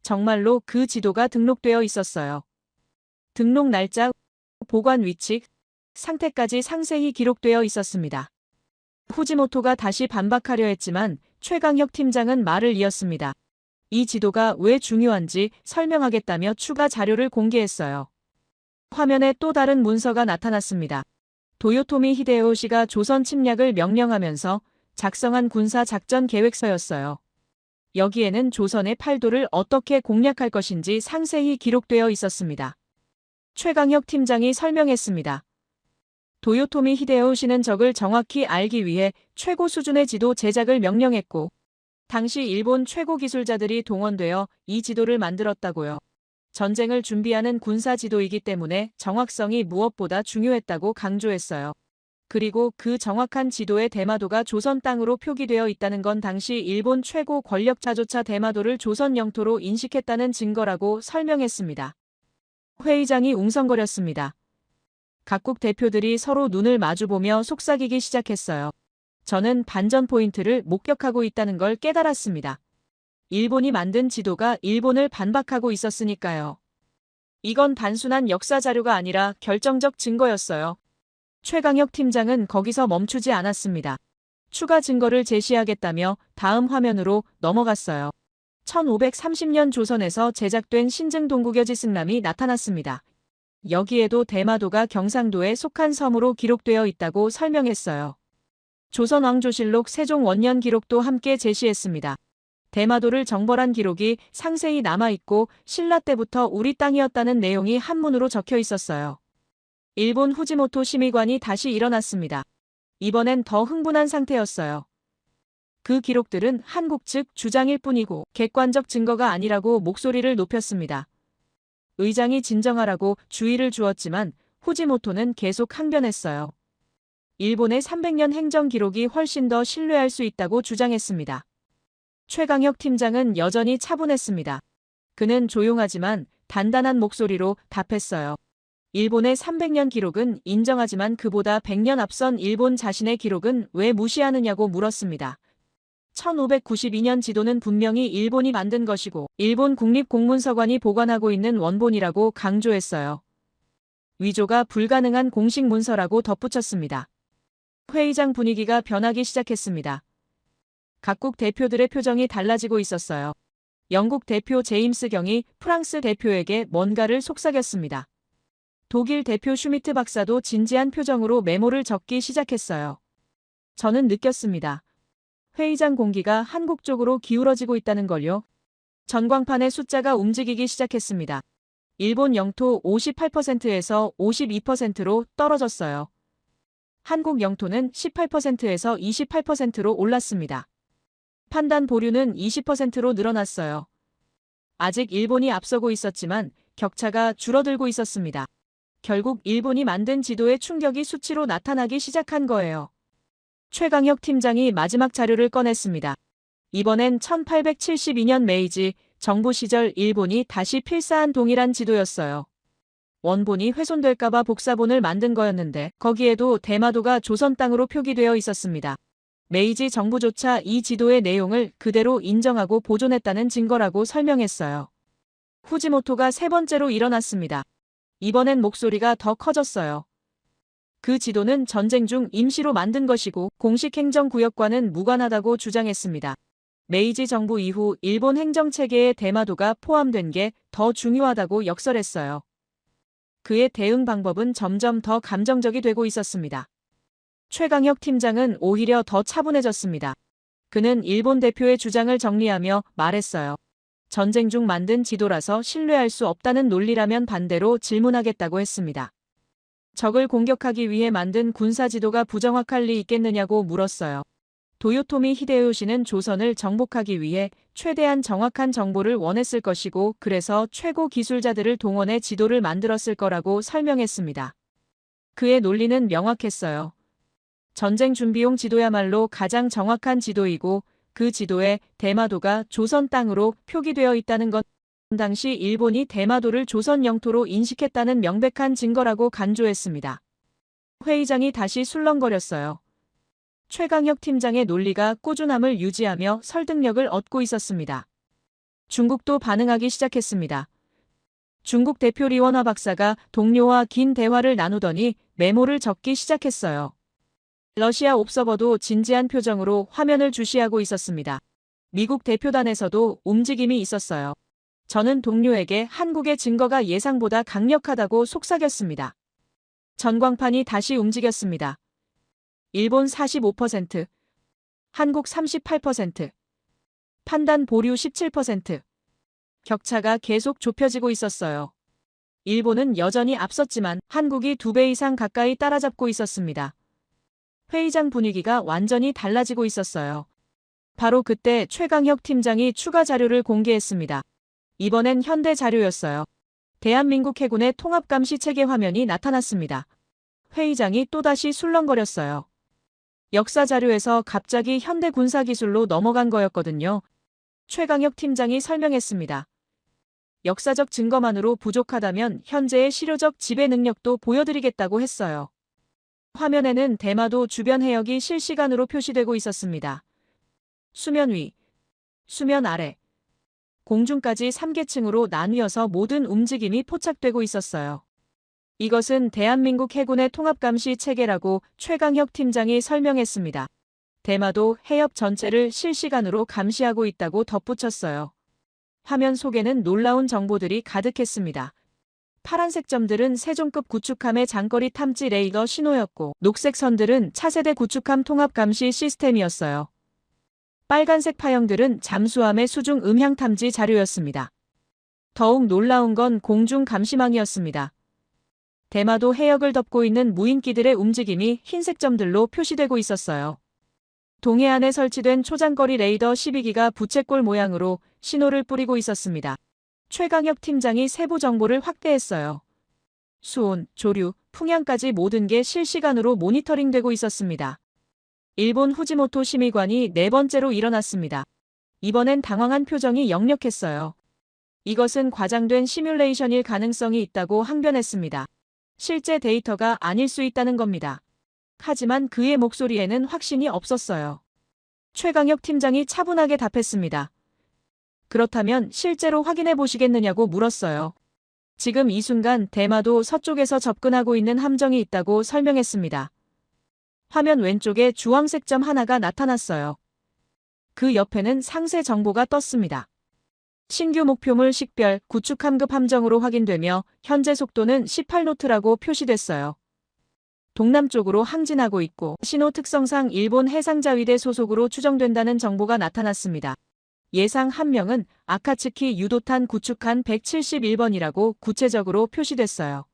[SPEAKER 4] 정말로 그 지도가 등록되어 있었어요. 등록 날짜, 보관 위치, 상태까지 상세히 기록되어 있었습니다. 후지모토가 다시 반박하려 했지만 최강혁 팀장은 말을 이었습니다. 이 지도가 왜 중요한지 설명하겠다며 추가 자료를 공개했어요. 화면에 또 다른 문서가 나타났습니다. 도요토미 히데요시가 조선 침략을 명령하면서 작성한 군사 작전 계획서였어요. 여기에는 조선의 팔도를 어떻게 공략할 것인지 상세히 기록되어 있었습니다. 최강혁 팀장이 설명했습니다. 도요토미 히데요시는 적을 정확히 알기 위해 최고 수준의 지도 제작을 명령했고 당시 일본 최고 기술자들이 동원되어 이 지도를 만들었다고요. 전쟁을 준비하는 군사 지도이기 때문에 정확성이 무엇보다 중요했다고 강조했어요. 그리고 그 정확한 지도의 대마도가 조선 땅으로 표기되어 있다는 건 당시 일본 최고 권력자조차 대마도를 조선 영토로 인식했다는 증거라고 설명했습니다. 회의장이 웅성거렸습니다. 각국 대표들이 서로 눈을 마주보며 속삭이기 시작했어요. 저는 반전 포인트를 목격하고 있다는 걸 깨달았습니다. 일본이 만든 지도가 일본을 반박하고 있었으니까요. 이건 단순한 역사 자료가 아니라 결정적 증거였어요. 최강혁 팀장은 거기서 멈추지 않았습니다. 추가 증거를 제시하겠다며 다음 화면으로 넘어갔어요. 1530년 조선에서 제작된 신증동국여지 승람이 나타났습니다. 여기에도 대마도가 경상도에 속한 섬으로 기록되어 있다고 설명했어요. 조선왕조실록 세종원년 기록도 함께 제시했습니다. 대마도를 정벌한 기록이 상세히 남아있고 신라 때부터 우리 땅이었다는 내용이 한문으로 적혀 있었어요. 일본 후지모토 심의관이 다시 일어났습니다. 이번엔 더 흥분한 상태였어요. 그 기록들은 한국 측 주장일 뿐이고 객관적 증거가 아니라고 목소리를 높였습니다. 의장이 진정하라고 주의를 주었지만 후지모토는 계속 항변했어요. 일본의 300년 행정 기록이 훨씬 더 신뢰할 수 있다고 주장했습니다. 최강혁 팀장은 여전히 차분했습니다. 그는 조용하지만 단단한 목소리로 답했어요. 일본의 300년 기록은 인정하지만 그보다 100년 앞선 일본 자신의 기록은 왜 무시하느냐고 물었습니다. 1592년 지도는 분명히 일본이 만든 것이고 일본 국립공문서관이 보관하고 있는 원본이라고 강조했어요. 위조가 불가능한 공식 문서라고 덧붙였습니다. 회의장 분위기가 변하기 시작했습니다. 각국 대표들의 표정이 달라지고 있었어요. 영국 대표 제임스 경이 프랑스 대표에게 뭔가를 속삭였습니다. 독일 대표 슈미트 박사도 진지한 표정으로 메모를 적기 시작했어요. 저는 느꼈습니다. 회의장 공기가 한국 쪽으로 기울어지고 있다는 걸요. 전광판의 숫자가 움직이기 시작했습니다. 일본 영토 58%에서 52%로 떨어졌어요. 한국 영토는 18%에서 28%로 올랐습니다. 판단 보류는 20%로 늘어났어요. 아직 일본이 앞서고 있었지만 격차가 줄어들고 있었습니다. 결국 일본이 만든 지도의 충격이 수치로 나타나기 시작한 거예요. 최강혁 팀장이 마지막 자료를 꺼냈습니다. 이번엔 1872년 메이지 정부 시절 일본이 다시 필사한 동일한 지도였어요. 원본이 훼손될까봐 복사본을 만든 거였는데 거기에도 대마도가 조선 땅으로 표기되어 있었습니다. 메이지 정부조차 이 지도의 내용을 그대로 인정하고 보존했다는 증거라고 설명했어요. 후지모토가 세 번째로 일어났습니다. 이번엔 목소리가 더 커졌어요. 그 지도는 전쟁 중 임시로 만든 것이고 공식 행정구역과는 무관하다고 주장했습니다. 메이지 정부 이후 일본 행정체계에 대마도가 포함된 게 더 중요하다고 역설했어요. 그의 대응 방법은 점점 더 감정적이 되고 있었습니다. 최강혁 팀장은 오히려 더 차분해졌습니다. 그는 일본 대표의 주장을 정리하며 말했어요. 전쟁 중 만든 지도라서 신뢰할 수 없다는 논리라면 반대로 질문하겠다고 했습니다. 적을 공격하기 위해 만든 군사 지도가 부정확할 리 있겠느냐고 물었어요. 도요토미 히데요시는 조선을 정복하기 위해 최대한 정확한 정보를 원했을 것이고 그래서 최고 기술자들을 동원해 지도를 만들었을 거라고 설명했습니다. 그의 논리는 명확했어요. 전쟁 준비용 지도야말로 가장 정확한 지도이고 그 지도에 대마도가 조선 땅으로 표기되어 있다는 것, 당시 일본이 대마도를 조선 영토로 인식했다는 명백한 증거라고 간주했습니다. 회의장이 다시 술렁거렸어요. 최강혁 팀장의 논리가 꾸준함을 유지하며 설득력을 얻고 있었습니다. 중국도 반응하기 시작했습니다. 중국 대표 리원화 박사가 동료와 긴 대화를 나누더니 메모를 적기 시작했어요. 러시아 옵서버도 진지한 표정으로 화면을 주시하고 있었습니다. 미국 대표단에서도 움직임이 있었어요. 저는 동료에게 한국의 증거가 예상보다 강력하다고 속삭였습니다. 전광판이 다시 움직였습니다. 일본 45%, 한국 38%, 판단 보류 17%. 격차가 계속 좁혀지고 있었어요. 일본은 여전히 앞섰지만 한국이 2배 이상 가까이 따라잡고 있었습니다. 회의장 분위기가 완전히 달라지고 있었어요. 바로 그때 최강혁 팀장이 추가 자료를 공개했습니다. 이번엔 현대 자료였어요. 대한민국 해군의 통합감시 체계 화면이 나타났습니다. 회의장이 또다시 술렁거렸어요. 역사 자료에서 갑자기 현대 군사기술로 넘어간 거였거든요. 최강혁 팀장이 설명했습니다. 역사적 증거만으로 부족하다면 현재의 실효적 지배 능력도 보여드리겠다고 했어요. 화면에는 대마도 주변 해역이 실시간으로 표시되고 있었습니다. 수면 위, 수면 아래, 공중까지 3계층으로 나뉘어서 모든 움직임이 포착되고 있었어요. 이것은 대한민국 해군의 통합감시 체계라고 최강혁 팀장이 설명했습니다. 대마도 해협 전체를 실시간으로 감시하고 있다고 덧붙였어요. 화면 속에는 놀라운 정보들이 가득했습니다. 파란색 점들은 세종급 구축함의 장거리 탐지 레이더 신호였고 녹색 선들은 차세대 구축함 통합 감시 시스템이었어요. 빨간색 파형들은 잠수함의 수중 음향 탐지 자료였습니다. 더욱 놀라운 건 공중 감시망이었습니다. 대마도 해역을 덮고 있는 무인기들의 움직임이 흰색 점들로 표시되고 있었어요. 동해안에 설치된 초장거리 레이더 12기가 부채꼴 모양으로 신호를 뿌리고 있었습니다. 최강혁 팀장이 세부 정보를 확대했어요. 수온, 조류, 풍향까지 모든 게 실시간으로 모니터링되고 있었습니다. 일본 후지모토 심의관이 4번째로 일어났습니다. 이번엔 당황한 표정이 역력했어요. 이것은 과장된 시뮬레이션일 가능성이 있다고 항변했습니다. 실제 데이터가 아닐 수 있다는 겁니다. 하지만 그의 목소리에는 확신이 없었어요. 최강혁 팀장이 차분하게 답했습니다. 그렇다면 실제로 확인해 보시겠느냐고 물었어요. 지금 이 순간 대마도 서쪽에서 접근하고 있는 함정이 있다고 설명했습니다. 화면 왼쪽에 주황색 점 하나가 나타났어요. 그 옆에는 상세 정보가 떴습니다. 신규 목표물 식별 구축함급 함정으로 확인되며 현재 속도는 18노트라고 표시됐어요. 동남쪽으로 항진하고 있고 신호 특성상 일본 해상자위대 소속으로 추정된다는 정보가 나타났습니다. 예상 함명은 아카츠키 유도탄 구축함 171번이라고 구체적으로 표시됐어요.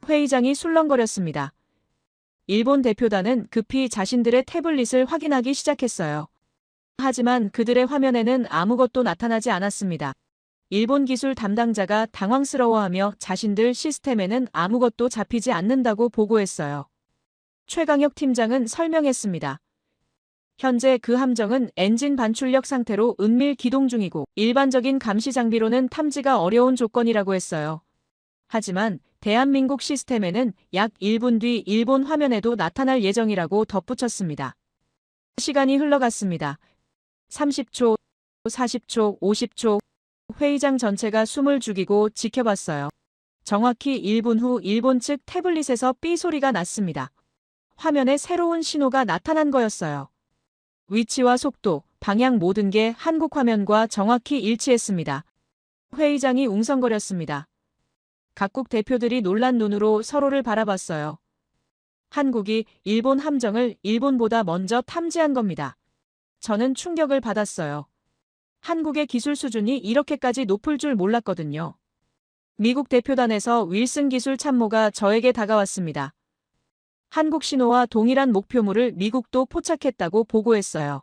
[SPEAKER 4] 회의장이 술렁거렸습니다. 일본 대표단은 급히 자신들의 태블릿을 확인하기 시작했어요. 하지만 그들의 화면에는 아무것도 나타나지 않았습니다. 일본 기술 담당자가 당황스러워하며 자신들 시스템에는 아무것도 잡히지 않는다고 보고했어요. 최강혁 팀장은 설명했습니다. 현재 그 함정은 엔진 반출력 상태로 은밀 기동 중이고 일반적인 감시 장비로는 탐지가 어려운 조건이라고 했어요. 하지만 대한민국 시스템에는 약 1분 뒤 일본 화면에도 나타날 예정이라고 덧붙였습니다. 시간이 흘러갔습니다. 30초, 40초, 50초. 회의장 전체가 숨을 죽이고 지켜봤어요. 정확히 1분 후 일본 측 태블릿에서 삐 소리가 났습니다. 화면에 새로운 신호가 나타난 거였어요. 위치와 속도, 방향 모든 게 한국 화면과 정확히 일치했습니다. 회의장이 웅성거렸습니다. 각국 대표들이 놀란 눈으로 서로를 바라봤어요. 한국이 일본 함정을 일본보다 먼저 탐지한 겁니다. 저는 충격을 받았어요. 한국의 기술 수준이 이렇게까지 높을 줄 몰랐거든요. 미국 대표단에서 윌슨 기술 참모가 저에게 다가왔습니다. 한국 신호와 동일한 목표물을 미국도 포착했다고 보고했어요.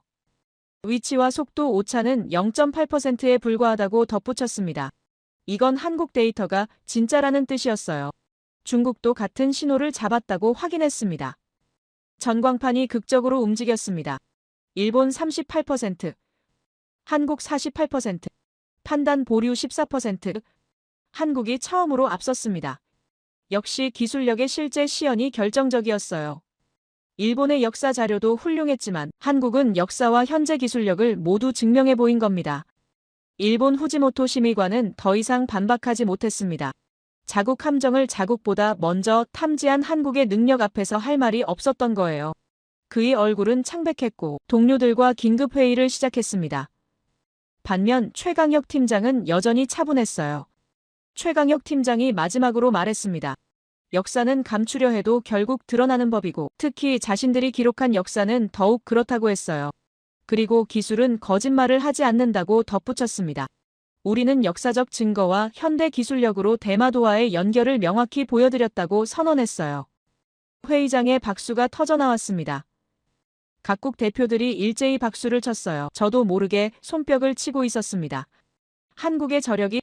[SPEAKER 4] 위치와 속도 오차는 0.8%에 불과하다고 덧붙였습니다. 이건 한국 데이터가 진짜라는 뜻이었어요. 중국도 같은 신호를 잡았다고 확인했습니다. 전광판이 극적으로 움직였습니다. 일본 38%, 한국 48%, 판단 보류 14%, 한국이 처음으로 앞섰습니다. 역시 기술력의 실제 시연이 결정적이었어요. 일본의 역사 자료도 훌륭했지만 한국은 역사와 현재 기술력을 모두 증명해 보인 겁니다. 일본 후지모토 심의관은 더 이상 반박하지 못했습니다. 자국 함정을 자국보다 먼저 탐지한 한국의 능력 앞에서 할 말이 없었던 거예요. 그의 얼굴은 창백했고 동료들과 긴급 회의를 시작했습니다. 반면 최강혁 팀장은 여전히 차분했어요. 최강혁 팀장이 마지막으로 말했습니다. 역사는 감추려 해도 결국 드러나는 법이고 특히 자신들이 기록한 역사는 더욱 그렇다고 했어요. 그리고 기술은 거짓말을 하지 않는다고 덧붙였습니다. 우리는 역사적 증거와 현대 기술력으로 대마도와의 연결을 명확히 보여드렸다고 선언했어요. 회의장에 박수가 터져나왔습니다. 각국 대표들이 일제히 박수를 쳤어요. 저도 모르게 손뼉을 치고 있었습니다. 한국의 저력이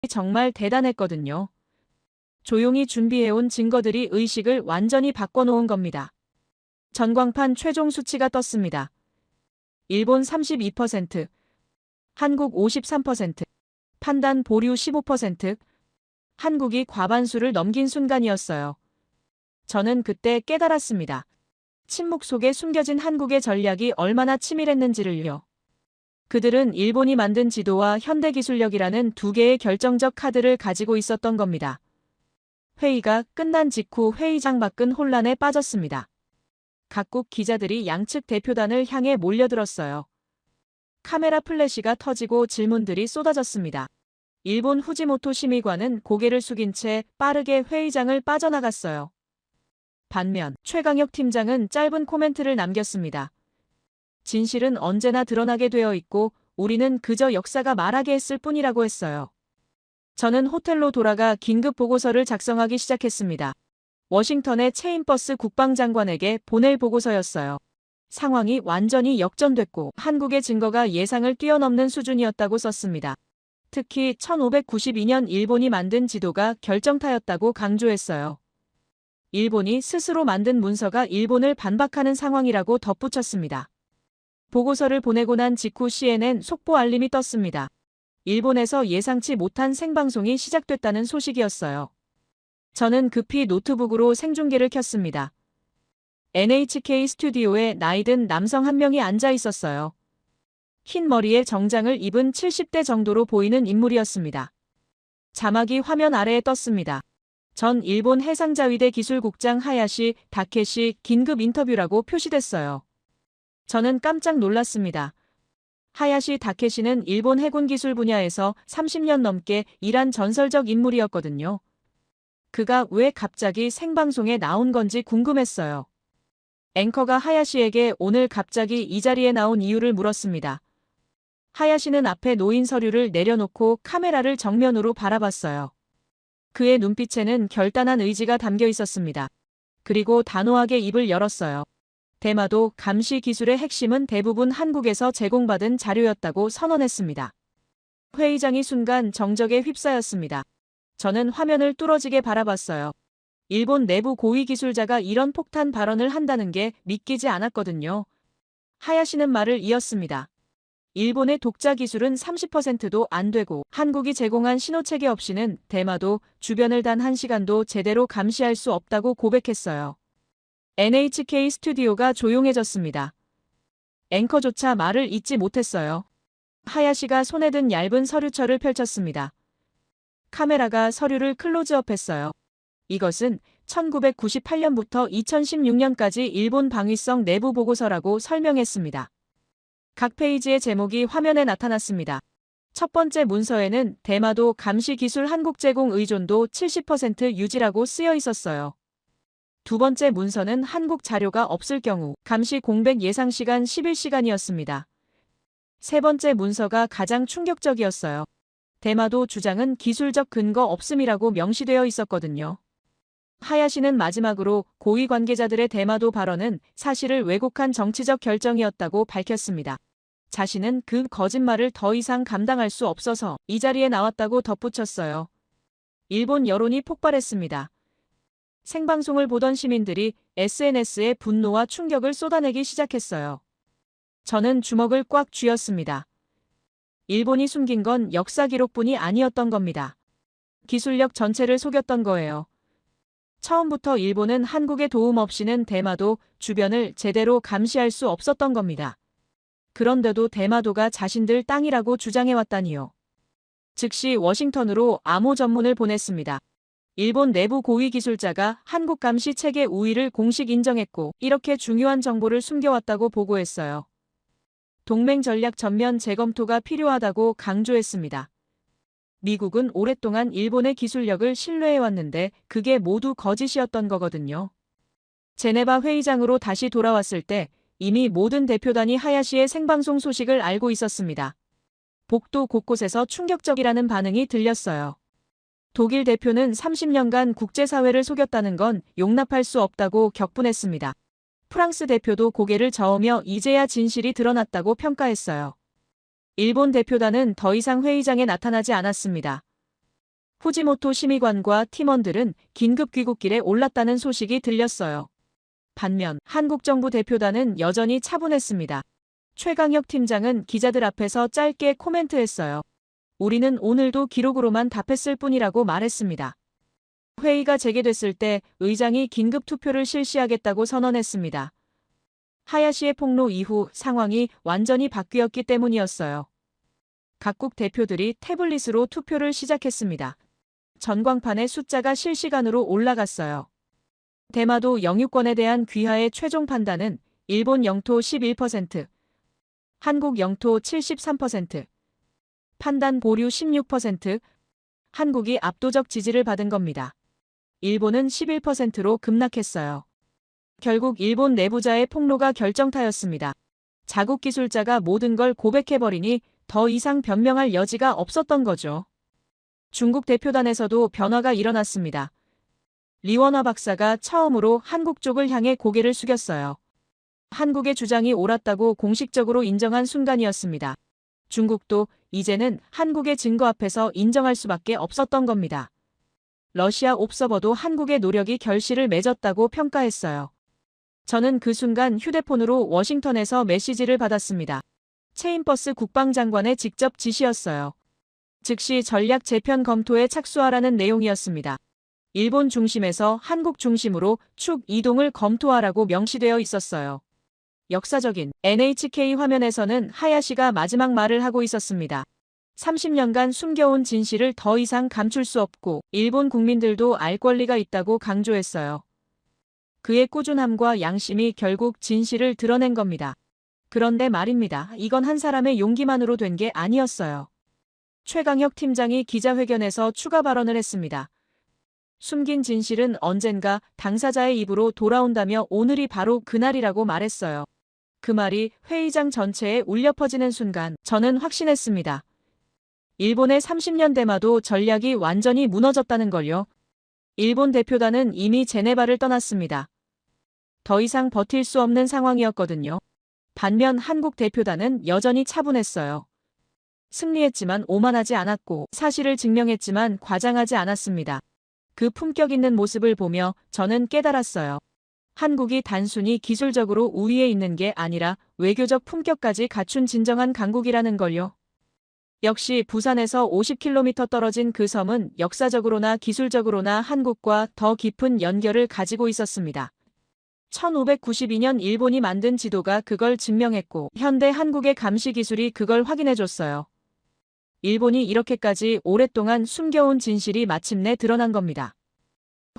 [SPEAKER 4] 정말 대단했거든요. 조용히 준비해온 증거들이 의식을 완전히 바꿔놓은 겁니다. 전광판 최종 수치가 떴습니다. 일본 32%, 한국 53%, 판단 보류 15%, 한국이 과반수를 넘긴 순간이었어요. 저는 그때 깨달았습니다. 침묵 속에 숨겨진 한국의 전략이 얼마나 치밀했는지를요. 그들은 일본이 만든 지도와 현대기술력이라는 두 개의 결정적 카드를 가지고 있었던 겁니다. 회의가 끝난 직후 회의장 밖은 혼란에 빠졌습니다. 각국 기자들이 양측 대표단을 향해 몰려들었어요. 카메라 플래시가 터지고 질문들이 쏟아졌습니다. 일본 후지모토 심의관은 고개를 숙인 채 빠르게 회의장을 빠져나갔어요. 반면 최강혁 팀장은 짧은 코멘트를 남겼습니다. 진실은 언제나 드러나게 되어 있고 우리는 그저 역사가 말하게 했을 뿐이라고 했어요. 저는 호텔로 돌아가 긴급 보고서를 작성하기 시작했습니다. 워싱턴의 체인버스 국방장관에게 보낼 보고서였어요. 상황이 완전히 역전됐고 한국의 증거가 예상을 뛰어넘는 수준이었다고 썼습니다. 특히 1592년 일본이 만든 지도가 결정타였다고 강조했어요. 일본이 스스로 만든 문서가 일본을 반박하는 상황이라고 덧붙였습니다. 보고서를 보내고 난 직후 CNN 속보 알림이 떴습니다. 일본에서 예상치 못한 생방송이 시작됐다는 소식이었어요. 저는 급히 노트북으로 생중계를 켰습니다. NHK 스튜디오에 나이든 남성 한 명이 앉아 있었어요. 흰 머리에 정장을 입은 70대 정도로 보이는 인물이었습니다. 자막이 화면 아래에 떴습니다. 전 일본 해상자위대 기술국장 하야시 다케시 긴급 인터뷰라고 표시됐어요. 저는 깜짝 놀랐습니다. 하야시 다케시는 일본 해군 기술 분야에서 30년 넘게 일한 전설적 인물이었거든요. 그가 왜 갑자기 생방송에 나온 건지 궁금했어요. 앵커가 하야시에게 오늘 갑자기 이 자리에 나온 이유를 물었습니다. 하야시는 앞에 놓인 서류를 내려놓고 카메라를 정면으로 바라봤어요. 그의 눈빛에는 결단한 의지가 담겨 있었습니다. 그리고 단호하게 입을 열었어요. 대마도 감시 기술의 핵심은 대부분 한국에서 제공받은 자료였다고 선언했습니다. 회의장이 순간 정적에 휩싸였습니다. 저는 화면을 뚫어지게 바라봤어요. 일본 내부 고위 기술자가 이런 폭탄 발언을 한다는 게 믿기지 않았거든요. 하야시는 말을 이었습니다. 일본의 독자 기술은 30%도 안 되고 한국이 제공한 신호체계 없이는 대마도 주변을 단 1시간도 제대로 감시할 수 없다고 고백했어요. NHK 스튜디오가 조용해졌습니다. 앵커조차 말을 잇지 못했어요. 하야시가 손에 든 얇은 서류철을 펼쳤습니다. 카메라가 서류를 클로즈업했어요. 이것은 1998년부터 2016년까지 일본 방위성 내부 보고서라고 설명했습니다. 각 페이지의 제목이 화면에 나타났습니다. 첫 번째 문서에는 대마도 감시 기술 한국 제공 의존도 70% 유지라고 쓰여 있었어요. 두 번째 문서는 한국 자료가 없을 경우 감시 공백 예상 시간 11시간이었습니다. 세 번째 문서가 가장 충격적이었어요. 대마도 주장은 기술적 근거 없음이라고 명시되어 있었거든요. 하야시는 마지막으로 고위 관계자들의 대마도 발언은 사실을 왜곡한 정치적 결정이었다고 밝혔습니다. 자신은 그 거짓말을 더 이상 감당할 수 없어서 이 자리에 나왔다고 덧붙였어요. 일본 여론이 폭발했습니다. 생방송을 보던 시민들이 SNS에 분노와 충격을 쏟아내기 시작했어요. 저는 주먹을 꽉 쥐었습니다. 일본이 숨긴 건 역사 기록뿐이 아니었던 겁니다. 기술력 전체를 속였던 거예요. 처음부터 일본은 한국의 도움 없이는 대마도 주변을 제대로 감시할 수 없었던 겁니다. 그런데도 대마도가 자신들 땅이라고 주장해왔다니요. 즉시 워싱턴으로 암호 전문을 보냈습니다. 일본 내부 고위 기술자가 한국 감시 체계 우위를 공식 인정했고 이렇게 중요한 정보를 숨겨왔다고 보고했어요. 동맹 전략 전면 재검토가 필요하다고 강조했습니다. 미국은 오랫동안 일본의 기술력을 신뢰해왔는데 그게 모두 거짓이었던 거거든요. 제네바 회의장으로 다시 돌아왔을 때 이미 모든 대표단이 하야시의 생방송 소식을 알고 있었습니다. 복도 곳곳에서 충격적이라는 반응이 들렸어요. 독일 대표는 30년간 국제사회를 속였다는 건 용납할 수 없다고 격분했습니다. 프랑스 대표도 고개를 저으며 이제야 진실이 드러났다고 평가했어요. 일본 대표단은 더 이상 회의장에 나타나지 않았습니다. 후지모토 심의관과 팀원들은 긴급 귀국길에 올랐다는 소식이 들렸어요. 반면 한국 정부 대표단은 여전히 차분했습니다. 최강혁 팀장은 기자들 앞에서 짧게 코멘트했어요. 우리는 오늘도 기록으로만 답했을 뿐이라고 말했습니다. 회의가 재개됐을 때 의장이 긴급 투표를 실시하겠다고 선언했습니다. 하야시의 폭로 이후 상황이 완전히 바뀌었기 때문이었어요. 각국 대표들이 태블릿으로 투표를 시작했습니다. 전광판에 숫자가 실시간으로 올라갔어요. 대마도 영유권에 대한 귀하의 최종 판단은 일본 영토 11%, 한국 영토 73%, 판단 보류 16%, 한국이 압도적 지지를 받은 겁니다. 일본은 11%로 급락했어요. 결국 일본 내부자의 폭로가 결정타였습니다. 자국 기술자가 모든 걸 고백해버리니 더 이상 변명할 여지가 없었던 거죠. 중국 대표단에서도 변화가 일어났습니다. 리원화 박사가 처음으로 한국 쪽을 향해 고개를 숙였어요. 한국의 주장이 옳았다고 공식적으로 인정한 순간이었습니다. 중국도 이제는 한국의 증거 앞에서 인정할 수밖에 없었던 겁니다. 러시아 옵서버도 한국의 노력이 결실을 맺었다고 평가했어요. 저는 그 순간 휴대폰으로 워싱턴에서 메시지를 받았습니다. 체인버스 국방장관의 직접 지시였어요. 즉시 전략 재편 검토에 착수하라는 내용이었습니다. 일본 중심에서 한국 중심으로 축 이동을 검토하라고 명시되어 있었어요. 역사적인 NHK 화면에서는 하야시가 마지막 말을 하고 있었습니다. 30년간 숨겨온 진실을 더 이상 감출 수 없고 일본 국민들도 알 권리가 있다고 강조했어요. 그의 꾸준함과 양심이 결국 진실을 드러낸 겁니다. 그런데 말입니다. 이건 한 사람의 용기만으로 된 게 아니었어요. 최강혁 팀장이 기자회견에서 추가 발언을 했습니다. 숨긴 진실은 언젠가 당사자의 입으로 돌아온다며 오늘이 바로 그날이라고 말했어요. 그 말이 회의장 전체에 울려 퍼지는 순간 저는 확신했습니다. 일본의 30년 대마도 전략이 완전히 무너졌다는 걸요. 일본 대표단은 이미 제네바를 떠났습니다. 더 이상 버틸 수 없는 상황이었거든요. 반면 한국 대표단은 여전히 차분했어요. 승리했지만 오만하지 않았고 사실을 증명했지만 과장하지 않았습니다. 그 품격 있는 모습을 보며 저는 깨달았어요. 한국이 단순히 기술적으로 우위에 있는 게 아니라 외교적 품격까지 갖춘 진정한 강국이라는 걸요. 역시 부산에서 50km 떨어진 그 섬은 역사적으로나 기술적으로나 한국과 더 깊은 연결을 가지고 있었습니다. 1592년 일본이 만든 지도가 그걸 증명했고 현대 한국의 감시 기술이 그걸 확인해줬어요. 일본이 이렇게까지 오랫동안 숨겨온 진실이 마침내 드러난 겁니다.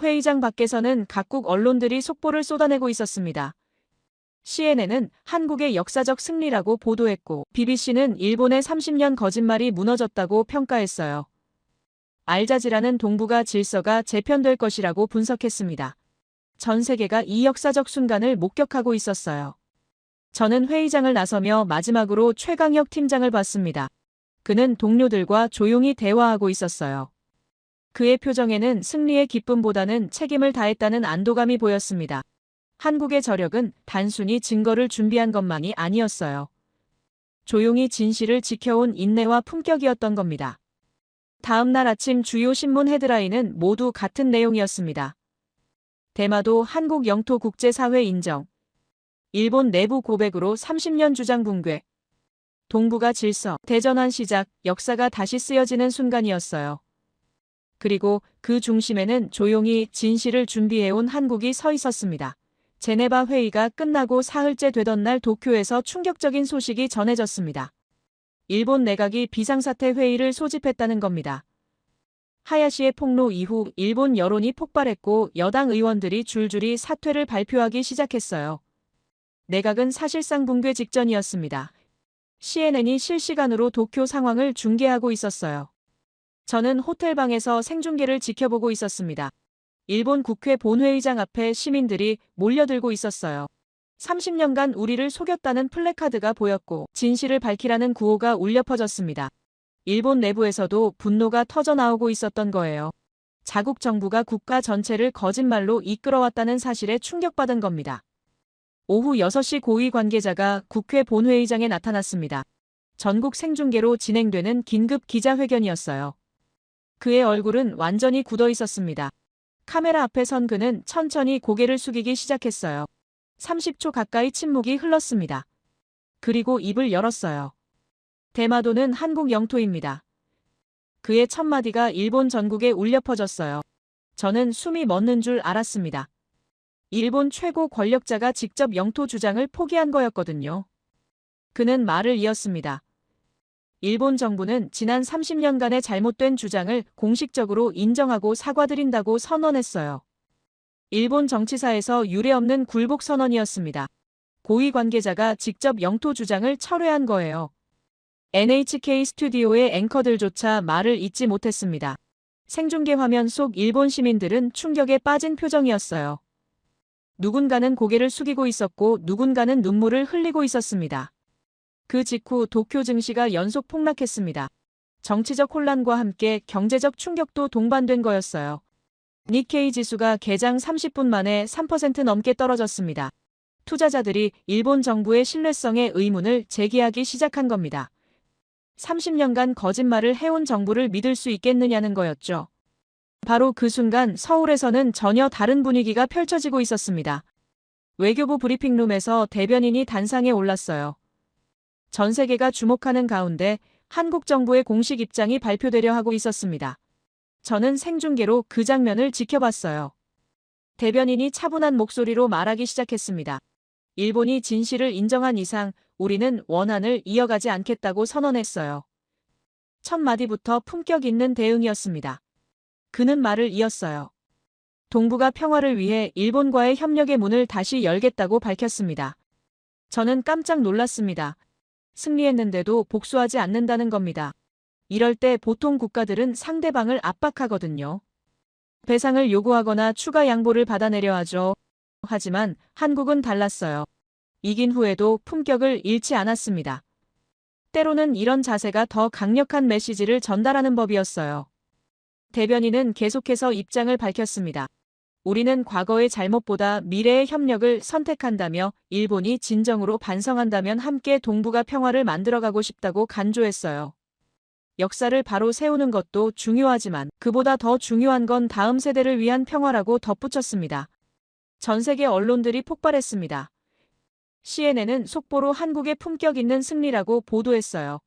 [SPEAKER 4] 회의장 밖에서는 각국 언론들이 속보를 쏟아내고 있었습니다. CNN은 한국의 역사적 승리라고 보도했고 BBC는 일본의 30년 거짓말이 무너졌다고 평가했어요. 알자지라는 동북아 질서가 재편될 것이라고 분석했습니다. 전 세계가 이 역사적 순간을 목격하고 있었어요. 저는 회의장을 나서며 마지막으로 최강혁 팀장을 봤습니다. 그는 동료들과 조용히 대화하고 있었어요. 그의 표정에는 승리의 기쁨보다는 책임을 다했다는 안도감이 보였습니다. 한국의 저력은 단순히 증거를 준비한 것만이 아니었어요. 조용히 진실을 지켜온 인내와 품격이었던 겁니다. 다음 날 아침 주요 신문 헤드라인은 모두 같은 내용이었습니다. 대마도 한국 영토 국제사회 인정. 일본 내부 고백으로 30년 주장 붕괴. 동북아 질서, 대전환 시작, 역사가 다시 쓰여지는 순간이었어요. 그리고 그 중심에는 조용히 진실을 준비해온 한국이 서 있었습니다. 제네바 회의가 끝나고 사흘째 되던 날 도쿄에서 충격적인 소식이 전해졌습니다. 일본 내각이 비상사태 회의를 소집했다는 겁니다. 하야시의 폭로 이후 일본 여론이 폭발했고 여당 의원들이 줄줄이 사퇴를 발표하기 시작했어요. 내각은 사실상 붕괴 직전이었습니다. CNN이 실시간으로 도쿄 상황을 중계하고 있었어요. 저는 호텔방에서 생중계를 지켜보고 있었습니다. 일본 국회 본회의장 앞에 시민들이 몰려들고 있었어요. 30년간 우리를 속였다는 플래카드가 보였고 진실을 밝히라는 구호가 울려 퍼졌습니다. 일본 내부에서도 분노가 터져나오고 있었던 거예요. 자국 정부가 국가 전체를 거짓말로 이끌어왔다는 사실에 충격받은 겁니다. 오후 6시 고위 관계자가 국회 본회의장에 나타났습니다. 전국 생중계로 진행되는 긴급 기자회견이었어요. 그의 얼굴은 완전히 굳어 있었습니다. 카메라 앞에 선 그는 천천히 고개를 숙이기 시작했어요. 30초 가까이 침묵이 흘렀습니다. 그리고 입을 열었어요. 대마도는 한국 영토입니다. 그의 첫 마디가 일본 전국에 울려 퍼졌어요. 저는 숨이 멎는 줄 알았습니다. 일본 최고 권력자가 직접 영토 주장을 포기한 거였거든요. 그는 말을 이었습니다. 일본 정부는 지난 30년간의 잘못된 주장을 공식적으로 인정하고 사과드린다고 선언했어요. 일본 정치사에서 유례없는 굴복 선언이었습니다. 고위 관계자가 직접 영토 주장을 철회한 거예요. NHK 스튜디오의 앵커들조차 말을 잇지 못했습니다. 생중계 화면 속 일본 시민들은 충격에 빠진 표정이었어요. 누군가는 고개를 숙이고 있었고 누군가는 눈물을 흘리고 있었습니다. 그 직후 도쿄 증시가 연속 폭락했습니다. 정치적 혼란과 함께 경제적 충격도 동반된 거였어요. 니케이 지수가 개장 30분 만에 3% 넘게 떨어졌습니다. 투자자들이 일본 정부의 신뢰성에 의문을 제기하기 시작한 겁니다. 30년간 거짓말을 해온 정부를 믿을 수 있겠느냐는 거였죠. 바로 그 순간 서울에서는 전혀 다른 분위기가 펼쳐지고 있었습니다. 외교부 브리핑룸에서 대변인이 단상에 올랐어요. 전 세계가 주목하는 가운데 한국 정부의 공식 입장이 발표되려 하고 있었습니다. 저는 생중계로 그 장면을 지켜봤어요. 대변인이 차분한 목소리로 말하기 시작했습니다. 일본이 진실을 인정한 이상 우리는 원한을 이어가지 않겠다고 선언했어요. 첫 마디부터 품격 있는 대응이었습니다. 그는 말을 이었어요. 동북아 평화를 위해 일본과의 협력의 문을 다시 열겠다고 밝혔습니다. 저는 깜짝 놀랐습니다. 승리했는데도 복수하지 않는다는 겁니다. 이럴 때 보통 국가들은 상대방을 압박하거든요. 배상을 요구하거나 추가 양보를 받아내려 하죠. 하지만 한국은 달랐어요. 이긴 후에도 품격을 잃지 않았습니다. 때로는 이런 자세가 더 강력한 메시지를 전달하는 법이었어요. 대변인은 계속해서 입장을 밝혔습니다. 우리는 과거의 잘못보다 미래의 협력을 선택한다며 일본이 진정으로 반성한다면 함께 동북아 평화를 만들어가고 싶다고 간조했어요. 역사를 바로 세우는 것도 중요하지만 그보다 더 중요한 건 다음 세대를 위한 평화라고 덧붙였습니다. 전 세계 언론들이 폭발했습니다. CNN은 속보로 한국의 품격 있는 승리라고 보도했어요.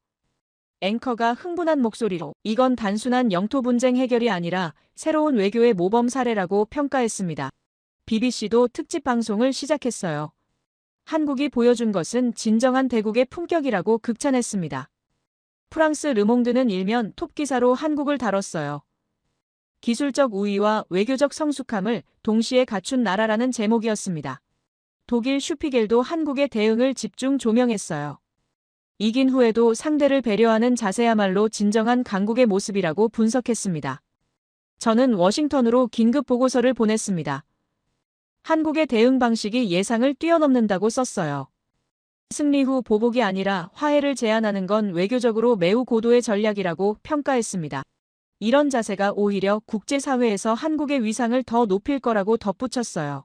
[SPEAKER 4] 앵커가 흥분한 목소리로 이건 단순한 영토 분쟁 해결이 아니라 새로운 외교의 모범 사례라고 평가했습니다. BBC도 특집 방송을 시작했어요. 한국이 보여준 것은 진정한 대국의 품격이라고 극찬했습니다. 프랑스 르몽드는 일면 톱 기사로 한국을 다뤘어요. 기술적 우위와 외교적 성숙함을 동시에 갖춘 나라라는 제목이었습니다. 독일 슈피겔도 한국의 대응을 집중 조명했어요. 이긴 후에도 상대를 배려하는 자세야말로 진정한 강국의 모습이라고 분석했습니다. 저는 워싱턴으로 긴급 보고서를 보냈습니다. 한국의 대응 방식이 예상을 뛰어넘는다고 썼어요. 승리 후 보복이 아니라 화해를 제안하는 건 외교적으로 매우 고도의 전략이라고 평가했습니다. 이런 자세가 오히려 국제사회에서 한국의 위상을 더 높일 거라고 덧붙였어요.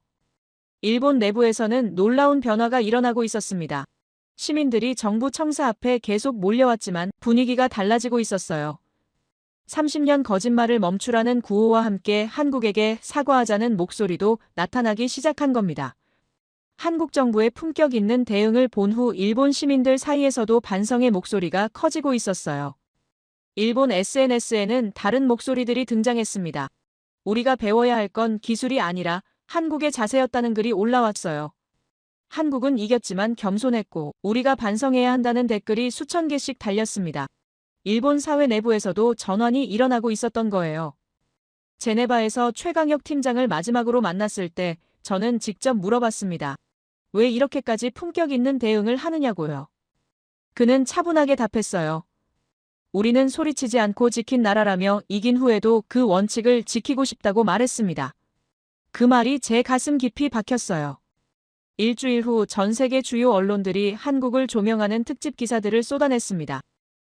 [SPEAKER 4] 일본 내부에서는 놀라운 변화가 일어나고 있었습니다. 시민들이 정부 청사 앞에 계속 몰려왔지만 분위기가 달라지고 있었어요. 30년 거짓말을 멈추라는 구호와 함께 한국에게 사과하자는 목소리도 나타나기 시작한 겁니다. 한국 정부의 품격 있는 대응을 본 후 일본 시민들 사이에서도 반성의 목소리가 커지고 있었어요. 일본 SNS에는 다른 목소리들이 등장했습니다. 우리가 배워야 할 건 기술이 아니라 한국의 자세였다는 글이 올라왔어요. 한국은 이겼지만 겸손했고 우리가 반성해야 한다는 댓글이 수천 개씩 달렸습니다. 일본 사회 내부에서도 전환이 일어나고 있었던 거예요. 제네바에서 최강혁 팀장을 마지막으로 만났을 때 저는 직접 물어봤습니다. 왜 이렇게까지 품격 있는 대응을 하느냐고요. 그는 차분하게 답했어요. 우리는 소리치지 않고 지킨 나라라며 이긴 후에도 그 원칙을 지키고 싶다고 말했습니다. 그 말이 제 가슴 깊이 박혔어요. 일주일 후 전 세계 주요 언론들이 한국을 조명하는 특집 기사들을 쏟아냈습니다.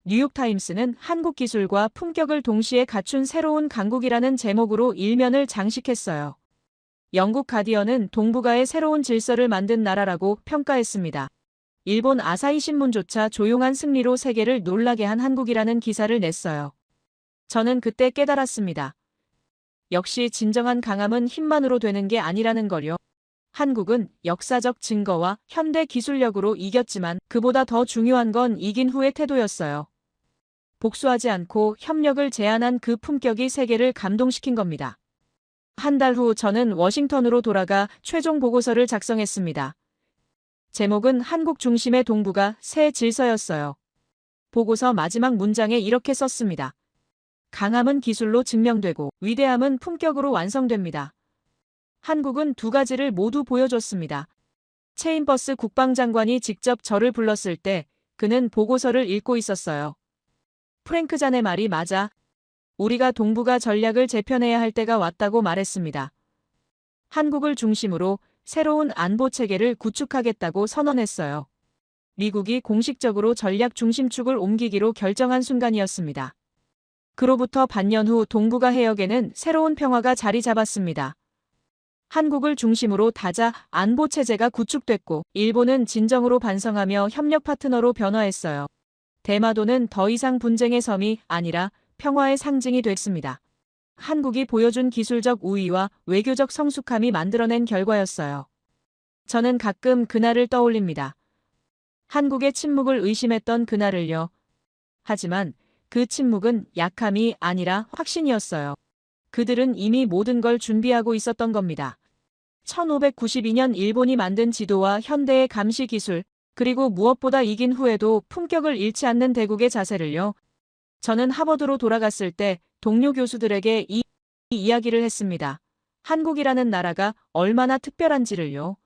[SPEAKER 4] 뉴욕타임스는 한국 기술과 품격을 동시에 갖춘 새로운 강국이라는 제목으로 일면을 장식했어요. 영국 가디언은 동북아의 새로운 질서를 만든 나라라고 평가했습니다. 일본 아사히 신문조차 조용한 승리로 세계를 놀라게 한 한국이라는 기사를 냈어요. 저는 그때 깨달았습니다. 역시 진정한 강함은 힘만으로 되는 게 아니라는 걸요. 한국은 역사적 증거와 현대 기술력으로 이겼지만 그보다 더 중요한 건 이긴 후의 태도였어요. 복수하지 않고 협력을 제안한 그 품격이 세계를 감동시킨 겁니다. 한 달 후 저는 워싱턴으로 돌아가 최종 보고서를 작성했습니다. 제목은 한국 중심의 동북아 새 질서였어요. 보고서 마지막 문장에 이렇게 썼습니다. 강함은 기술로 증명되고 위대함은 품격으로 완성됩니다. 한국은 두 가지를 모두 보여줬습니다. 체인버스 국방장관이 직접 저를 불렀을 때 그는 보고서를 읽고 있었어요. 프랭크 잔의 말이 맞아. 우리가 동북아 전략을 재편해야 할 때가 왔다고 말했습니다. 한국을 중심으로 새로운 안보 체계를 구축하겠다고 선언했어요. 미국이 공식적으로 전략 중심축을 옮기기로 결정한 순간이었습니다. 그로부터 반년 후 동북아 해역에는 새로운 평화가 자리 잡았습니다. 한국을 중심으로 다자 안보 체제가 구축됐고 일본은 진정으로 반성하며 협력 파트너로 변화했어요. 대마도는 더 이상 분쟁의 섬이 아니라 평화의 상징이 됐습니다. 한국이 보여준 기술적 우위와 외교적 성숙함이 만들어낸 결과였어요. 저는 가끔 그날을 떠올립니다. 한국의 침묵을 의심했던 그날을요. 하지만 그 침묵은 약함이 아니라 확신이었어요. 그들은 이미 모든 걸 준비하고 있었던 겁니다. 1592년 일본이 만든 지도와 현대의 감시 기술, 그리고 무엇보다 이긴 후에도 품격을 잃지 않는 대국의 자세를요. 저는 하버드로 돌아갔을 때 동료 교수들에게 이 이야기를 했습니다. 한국이라는 나라가 얼마나 특별한지를요.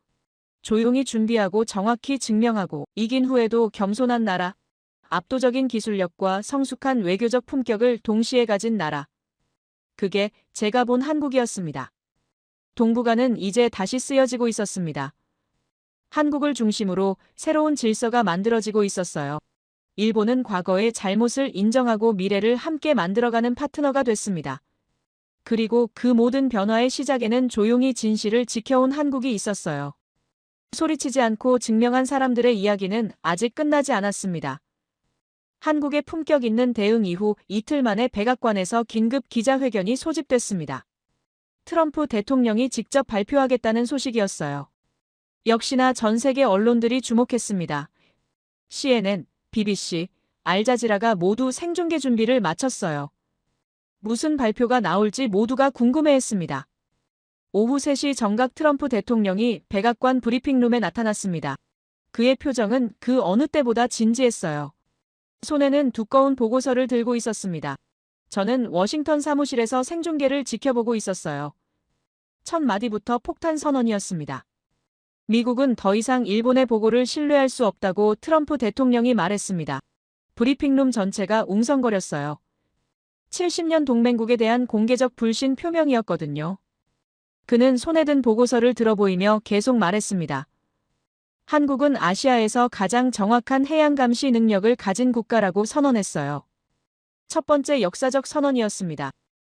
[SPEAKER 4] 조용히 준비하고 정확히 증명하고 이긴 후에도 겸손한 나라, 압도적인 기술력과 성숙한 외교적 품격을 동시에 가진 나라. 그게 제가 본 한국이었습니다. 동북아는 이제 다시 쓰여지고 있었습니다. 한국을 중심으로 새로운 질서가 만들어지고 있었어요. 일본은 과거의 잘못을 인정하고 미래를 함께 만들어가는 파트너가 됐습니다. 그리고 그 모든 변화의 시작에는 조용히 진실을 지켜온 한국이 있었어요. 소리치지 않고 증명한 사람들의 이야기는 아직 끝나지 않았습니다. 한국의 품격 있는 대응 이후 이틀 만에 백악관에서 긴급 기자회견이 소집됐습니다. 트럼프 대통령이 직접 발표하겠다는 소식이었어요. 역시나 전 세계 언론들이 주목했습니다. CNN, BBC, 알자지라가 모두 생중계 준비를 마쳤어요. 무슨 발표가 나올지 모두가 궁금해했습니다. 오후 3시 정각 트럼프 대통령이 백악관 브리핑룸에 나타났습니다. 그의 표정은 그 어느 때보다 진지했어요. 손에는 두꺼운 보고서를 들고 있었습니다. 저는 워싱턴 사무실에서 생중계를 지켜보고 있었어요. 첫 마디부터 폭탄 선언이었습니다. 미국은 더 이상 일본의 보고를 신뢰할 수 없다고 트럼프 대통령이 말했습니다. 브리핑룸 전체가 웅성거렸어요. 70년 동맹국에 대한 공개적 불신 표명이었거든요. 그는 손에 든 보고서를 들어보이며 계속 말했습니다. 한국은 아시아에서 가장 정확한 해양 감시 능력을 가진 국가라고 선언했어요. 첫 번째 역사적 선언이었습니다.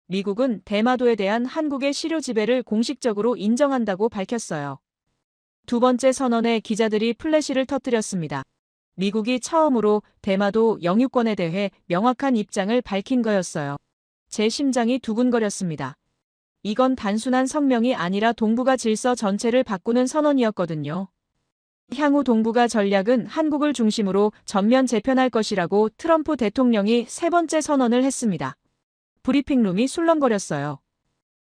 [SPEAKER 4] 미국은 대마도에 대한 한국의 실효 지배를 공식적으로 인정한다고 밝혔어요. 두 번째 선언에 기자들이 플래시를 터뜨렸습니다. 미국이 처음으로 대마도 영유권에 대해 명확한 입장을 밝힌 거였어요. 제 심장이 두근거렸습니다. 이건 단순한 성명이 아니라 동북아 질서 전체를 바꾸는 선언이었거든요. 향후 동북아 전략은 한국을 중심으로 전면 재편할 것이라고 트럼프 대통령이 세 번째 선언을 했습니다. 브리핑룸이 술렁거렸어요.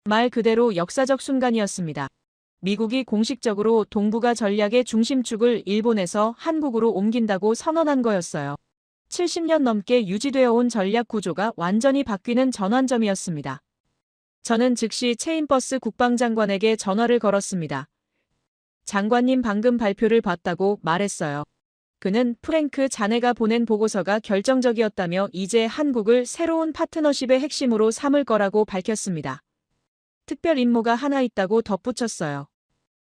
[SPEAKER 4] 말 그대로 역사적 순간이었습니다. 미국이 공식적으로 동북아 전략의 중심축을 일본에서 한국으로 옮긴다고 선언한 거였어요. 70년 넘게 유지되어 온 전략 구조가 완전히 바뀌는 전환점이었습니다. 저는 즉시 체인버스 국방장관에게 전화를 걸었습니다. 장관님 방금 발표를 봤다고 말했어요. 그는 프랭크 자네가 보낸 보고서가 결정적이었다며 이제 한국을 새로운 파트너십의 핵심으로 삼을 거라고 밝혔습니다. 특별 임무가 하나 있다고 덧붙였어요.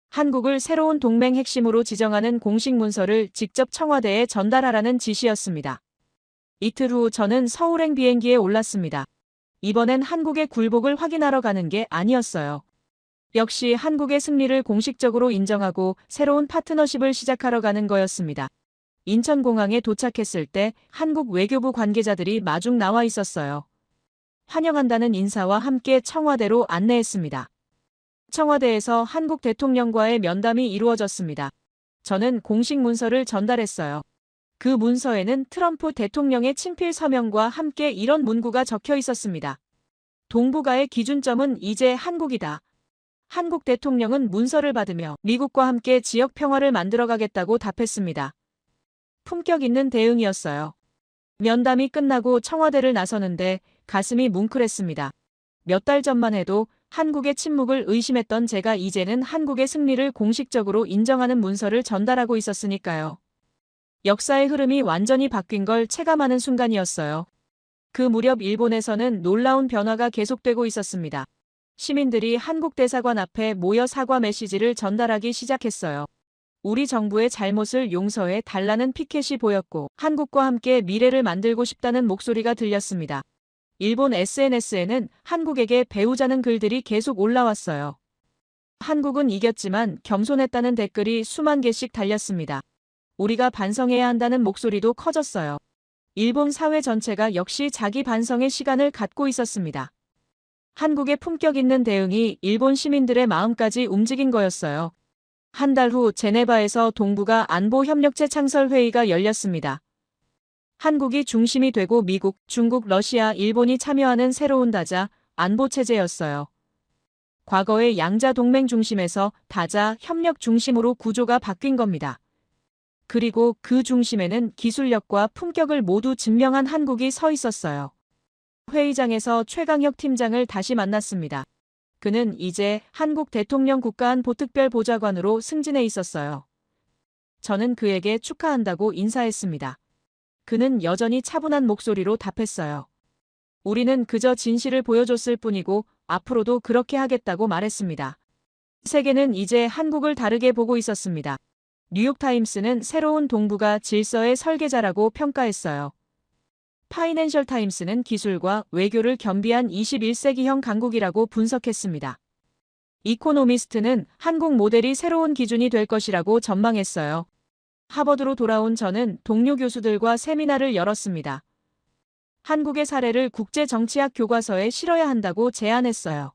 [SPEAKER 4] 한국을 새로운 동맹 핵심으로 지정하는 공식 문서를 직접 청와대에 전달하라는 지시였습니다. 이틀 후 저는 서울행 비행기에 올랐습니다. 이번엔 한국의 굴복을 확인하러 가는 게 아니었어요. 역시 한국의 승리를 공식적으로 인정하고 새로운 파트너십을 시작하러 가는 거였습니다. 인천공항에 도착했을 때 한국 외교부 관계자들이 마중 나와 있었어요. 환영한다는 인사와 함께 청와대로 안내했습니다. 청와대에서 한국 대통령과의 면담이 이루어졌습니다. 저는 공식 문서를 전달했어요. 그 문서에는 트럼프 대통령의 친필 서명과 함께 이런 문구가 적혀 있었습니다. 동북아의 기준점은 이제 한국이다. 한국 대통령은 문서를 받으며 미국과 함께 지역 평화를 만들어가겠다고 답했습니다. 품격 있는 대응이었어요. 면담이 끝나고 청와대를 나서는데 가슴이 뭉클했습니다. 몇 달 전만 해도 한국의 침묵을 의심했던 제가 이제는 한국의 승리를 공식적으로 인정하는 문서를 전달하고 있었으니까요. 역사의 흐름이 완전히 바뀐 걸 체감하는 순간이었어요. 그 무렵 일본에서는 놀라운 변화가 계속되고 있었습니다. 시민들이 한국 대사관 앞에 모여 사과 메시지를 전달하기 시작했어요. 우리 정부의 잘못을 용서해 달라는 피켓이 보였고 한국과 함께 미래를 만들고 싶다는 목소리가 들렸습니다. 일본 SNS에는 한국에게 배우자는 글들이 계속 올라왔어요. 한국은 이겼지만 겸손했다는 댓글이 수만 개씩 달렸습니다. 우리가 반성해야 한다는 목소리도 커졌어요. 일본 사회 전체가 역시 자기 반성의 시간을 갖고 있었습니다. 한국의 품격 있는 대응이 일본 시민들의 마음까지 움직인 거였어요. 한 달 후 제네바에서 동북아 안보협력체 창설회의가 열렸습니다. 한국이 중심이 되고 미국, 중국, 러시아, 일본이 참여하는 새로운 다자 안보체제였어요. 과거의 양자 동맹 중심에서 다자 협력 중심으로 구조가 바뀐 겁니다. 그리고 그 중심에는 기술력과 품격을 모두 증명한 한국이 서 있었어요. 회의장에서 최강혁 팀장을 다시 만났습니다. 그는 이제 한국 대통령 국가안보특별보좌관으로 승진해 있었어요. 저는 그에게 축하한다고 인사했습니다. 그는 여전히 차분한 목소리로 답했어요. 우리는 그저 진실을 보여줬을 뿐이고 앞으로도 그렇게 하겠다고 말했습니다. 세계는 이제 한국을 다르게 보고 있었습니다. 뉴욕타임스는 새로운 동북아 질서의 설계자라고 평가했어요. 파이낸셜 타임스는 기술과 외교를 겸비한 21세기형 강국이라고 분석했습니다. 이코노미스트는 한국 모델이 새로운 기준이 될 것이라고 전망했어요. 하버드로 돌아온 저는 동료 교수들과 세미나를 열었습니다. 한국의 사례를 국제정치학 교과서에 실어야 한다고 제안했어요.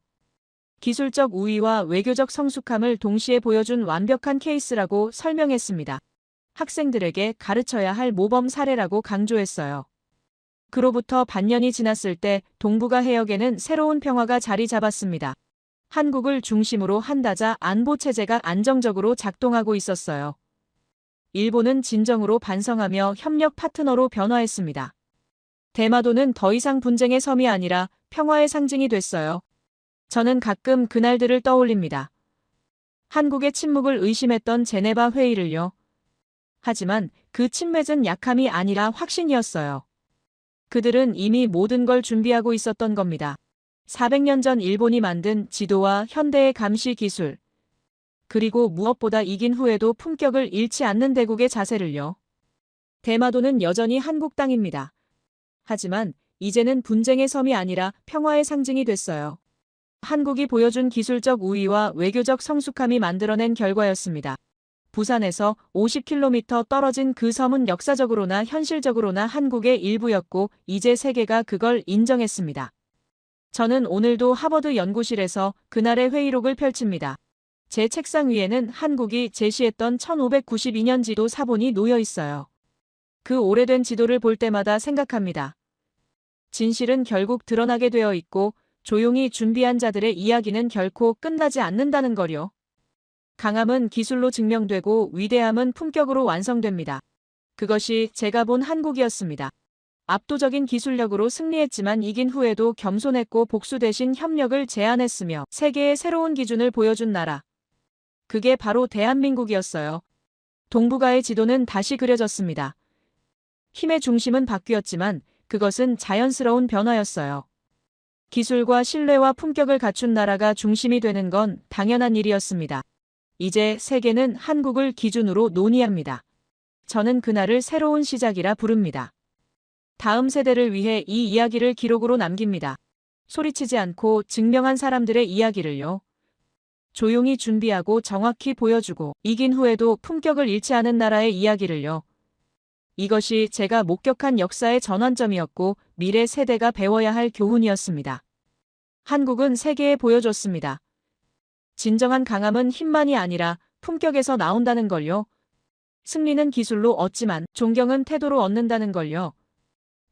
[SPEAKER 4] 기술적 우위와 외교적 성숙함을 동시에 보여준 완벽한 케이스라고 설명했습니다. 학생들에게 가르쳐야 할 모범 사례라고 강조했어요. 그로부터 반년이 지났을 때 동북아 해역에는 새로운 평화가 자리 잡았습니다. 한국을 중심으로 한 다자 안보체제가 안정적으로 작동하고 있었어요. 일본은 진정으로 반성하며 협력 파트너로 변화했습니다. 대마도는 더 이상 분쟁의 섬이 아니라 평화의 상징이 됐어요. 저는 가끔 그날들을 떠올립니다. 한국의 침묵을 의심했던 제네바 회의를요. 하지만 그 침묵은 약함이 아니라 확신이었어요. 그들은 이미 모든 걸 준비하고 있었던 겁니다. 400년 전 일본이 만든 지도와 현대의 감시 기술, 그리고 무엇보다 이긴 후에도 품격을 잃지 않는 대국의 자세를요. 대마도는 여전히 한국 땅입니다. 하지만 이제는 분쟁의 섬이 아니라 평화의 상징이 됐어요. 한국이 보여준 기술적 우위와 외교적 성숙함이 만들어낸 결과였습니다. 부산에서 50km 떨어진 그 섬은 역사적으로나 현실적으로나 한국의 일부였고 이제 세계가 그걸 인정했습니다. 저는 오늘도 하버드 연구실에서 그날의 회의록을 펼칩니다. 제 책상 위에는 한국이 제시했던 1592년 지도 사본이 놓여 있어요. 그 오래된 지도를 볼 때마다 생각합니다. 진실은 결국 드러나게 되어 있고 조용히 준비한 자들의 이야기는 결코 끝나지 않는다는 거요. 강함은 기술로 증명되고 위대함은 품격으로 완성됩니다. 그것이 제가 본 한국이었습니다. 압도적인 기술력으로 승리했지만 이긴 후에도 겸손했고 복수 대신 협력을 제안했으며 세계의 새로운 기준을 보여준 나라. 그게 바로 대한민국이었어요. 동북아의 지도는 다시 그려졌습니다. 힘의 중심은 바뀌었지만 그것은 자연스러운 변화였어요. 기술과 신뢰와 품격을 갖춘 나라가 중심이 되는 건 당연한 일이었습니다. 이제 세계는 한국을 기준으로 논의합니다. 저는 그날을 새로운 시작이라 부릅니다. 다음 세대를 위해 이 이야기를 기록으로 남깁니다. 소리치지 않고 증명한 사람들의 이야기를요. 조용히 준비하고 정확히 보여주고 이긴 후에도 품격을 잃지 않은 나라의 이야기를요. 이것이 제가 목격한 역사의 전환점이었고 미래 세대가 배워야 할 교훈이었습니다. 한국은 세계에 보여줬습니다. 진정한 강함은 힘만이 아니라 품격에서 나온다는 걸요. 승리는 기술로 얻지만 존경은 태도로 얻는다는 걸요.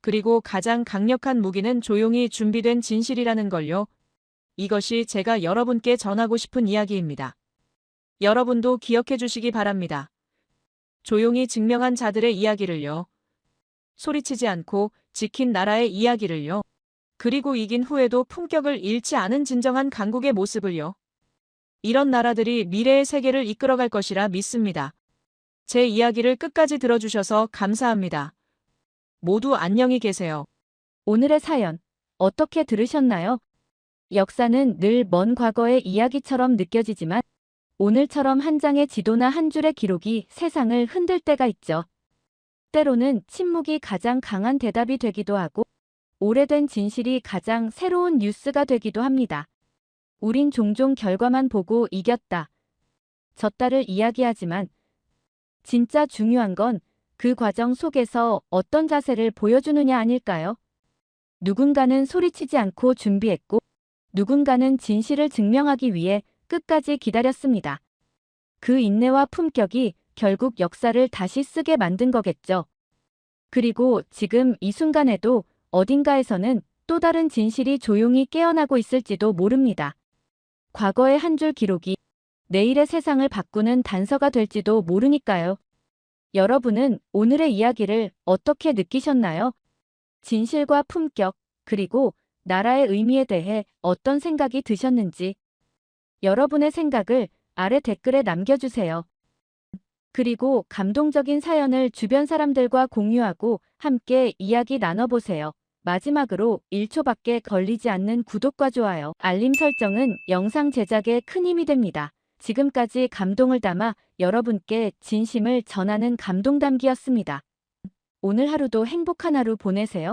[SPEAKER 4] 그리고 가장 강력한 무기는 조용히 준비된 진실이라는 걸요. 이것이 제가 여러분께 전하고 싶은 이야기입니다. 여러분도 기억해 주시기 바랍니다. 조용히 증명한 자들의 이야기를요. 소리치지 않고 지킨 나라의 이야기를요. 그리고 이긴 후에도 품격을 잃지 않은 진정한 강국의 모습을요. 이런 나라들이 미래의 세계를 이끌어갈 것이라 믿습니다. 제 이야기를 끝까지 들어주셔서 감사합니다. 모두 안녕히 계세요.
[SPEAKER 3] 오늘의 사연 어떻게 들으셨나요? 역사는 늘 먼 과거의 이야기처럼 느껴지지만 오늘처럼 한 장의 지도나 한 줄의 기록이 세상을 흔들 때가 있죠. 때로는 침묵이 가장 강한 대답이 되기도 하고 오래된 진실이 가장 새로운 뉴스가 되기도 합니다. 우린 종종 결과만 보고 이겼다, 졌다를 이야기하지만 진짜 중요한 건 그 과정 속에서 어떤 자세를 보여주느냐 아닐까요? 누군가는 소리치지 않고 준비했고 누군가는 진실을 증명하기 위해 끝까지 기다렸습니다. 그 인내와 품격이 결국 역사를 다시 쓰게 만든 거겠죠. 그리고 지금 이 순간에도 어딘가에서는 또 다른 진실이 조용히 깨어나고 있을지도 모릅니다. 과거의 한 줄 기록이 내일의 세상을 바꾸는 단서가 될지도 모르니까요. 여러분은 오늘의 이야기를 어떻게 느끼셨나요? 진실과 품격, 그리고 나라의 의미에 대해 어떤 생각이 드셨는지 여러분의 생각을 아래 댓글에 남겨주세요. 그리고 감동적인 사연을 주변 사람들과 공유하고 함께 이야기 나눠보세요. 마지막으로 1초밖에 걸리지 않는 구독과 좋아요, 알림 설정은 영상 제작에 큰 힘이 됩니다. 지금까지 감동을 담아 여러분께 진심을 전하는 감동담기였습니다. 오늘 하루도 행복한 하루 보내세요.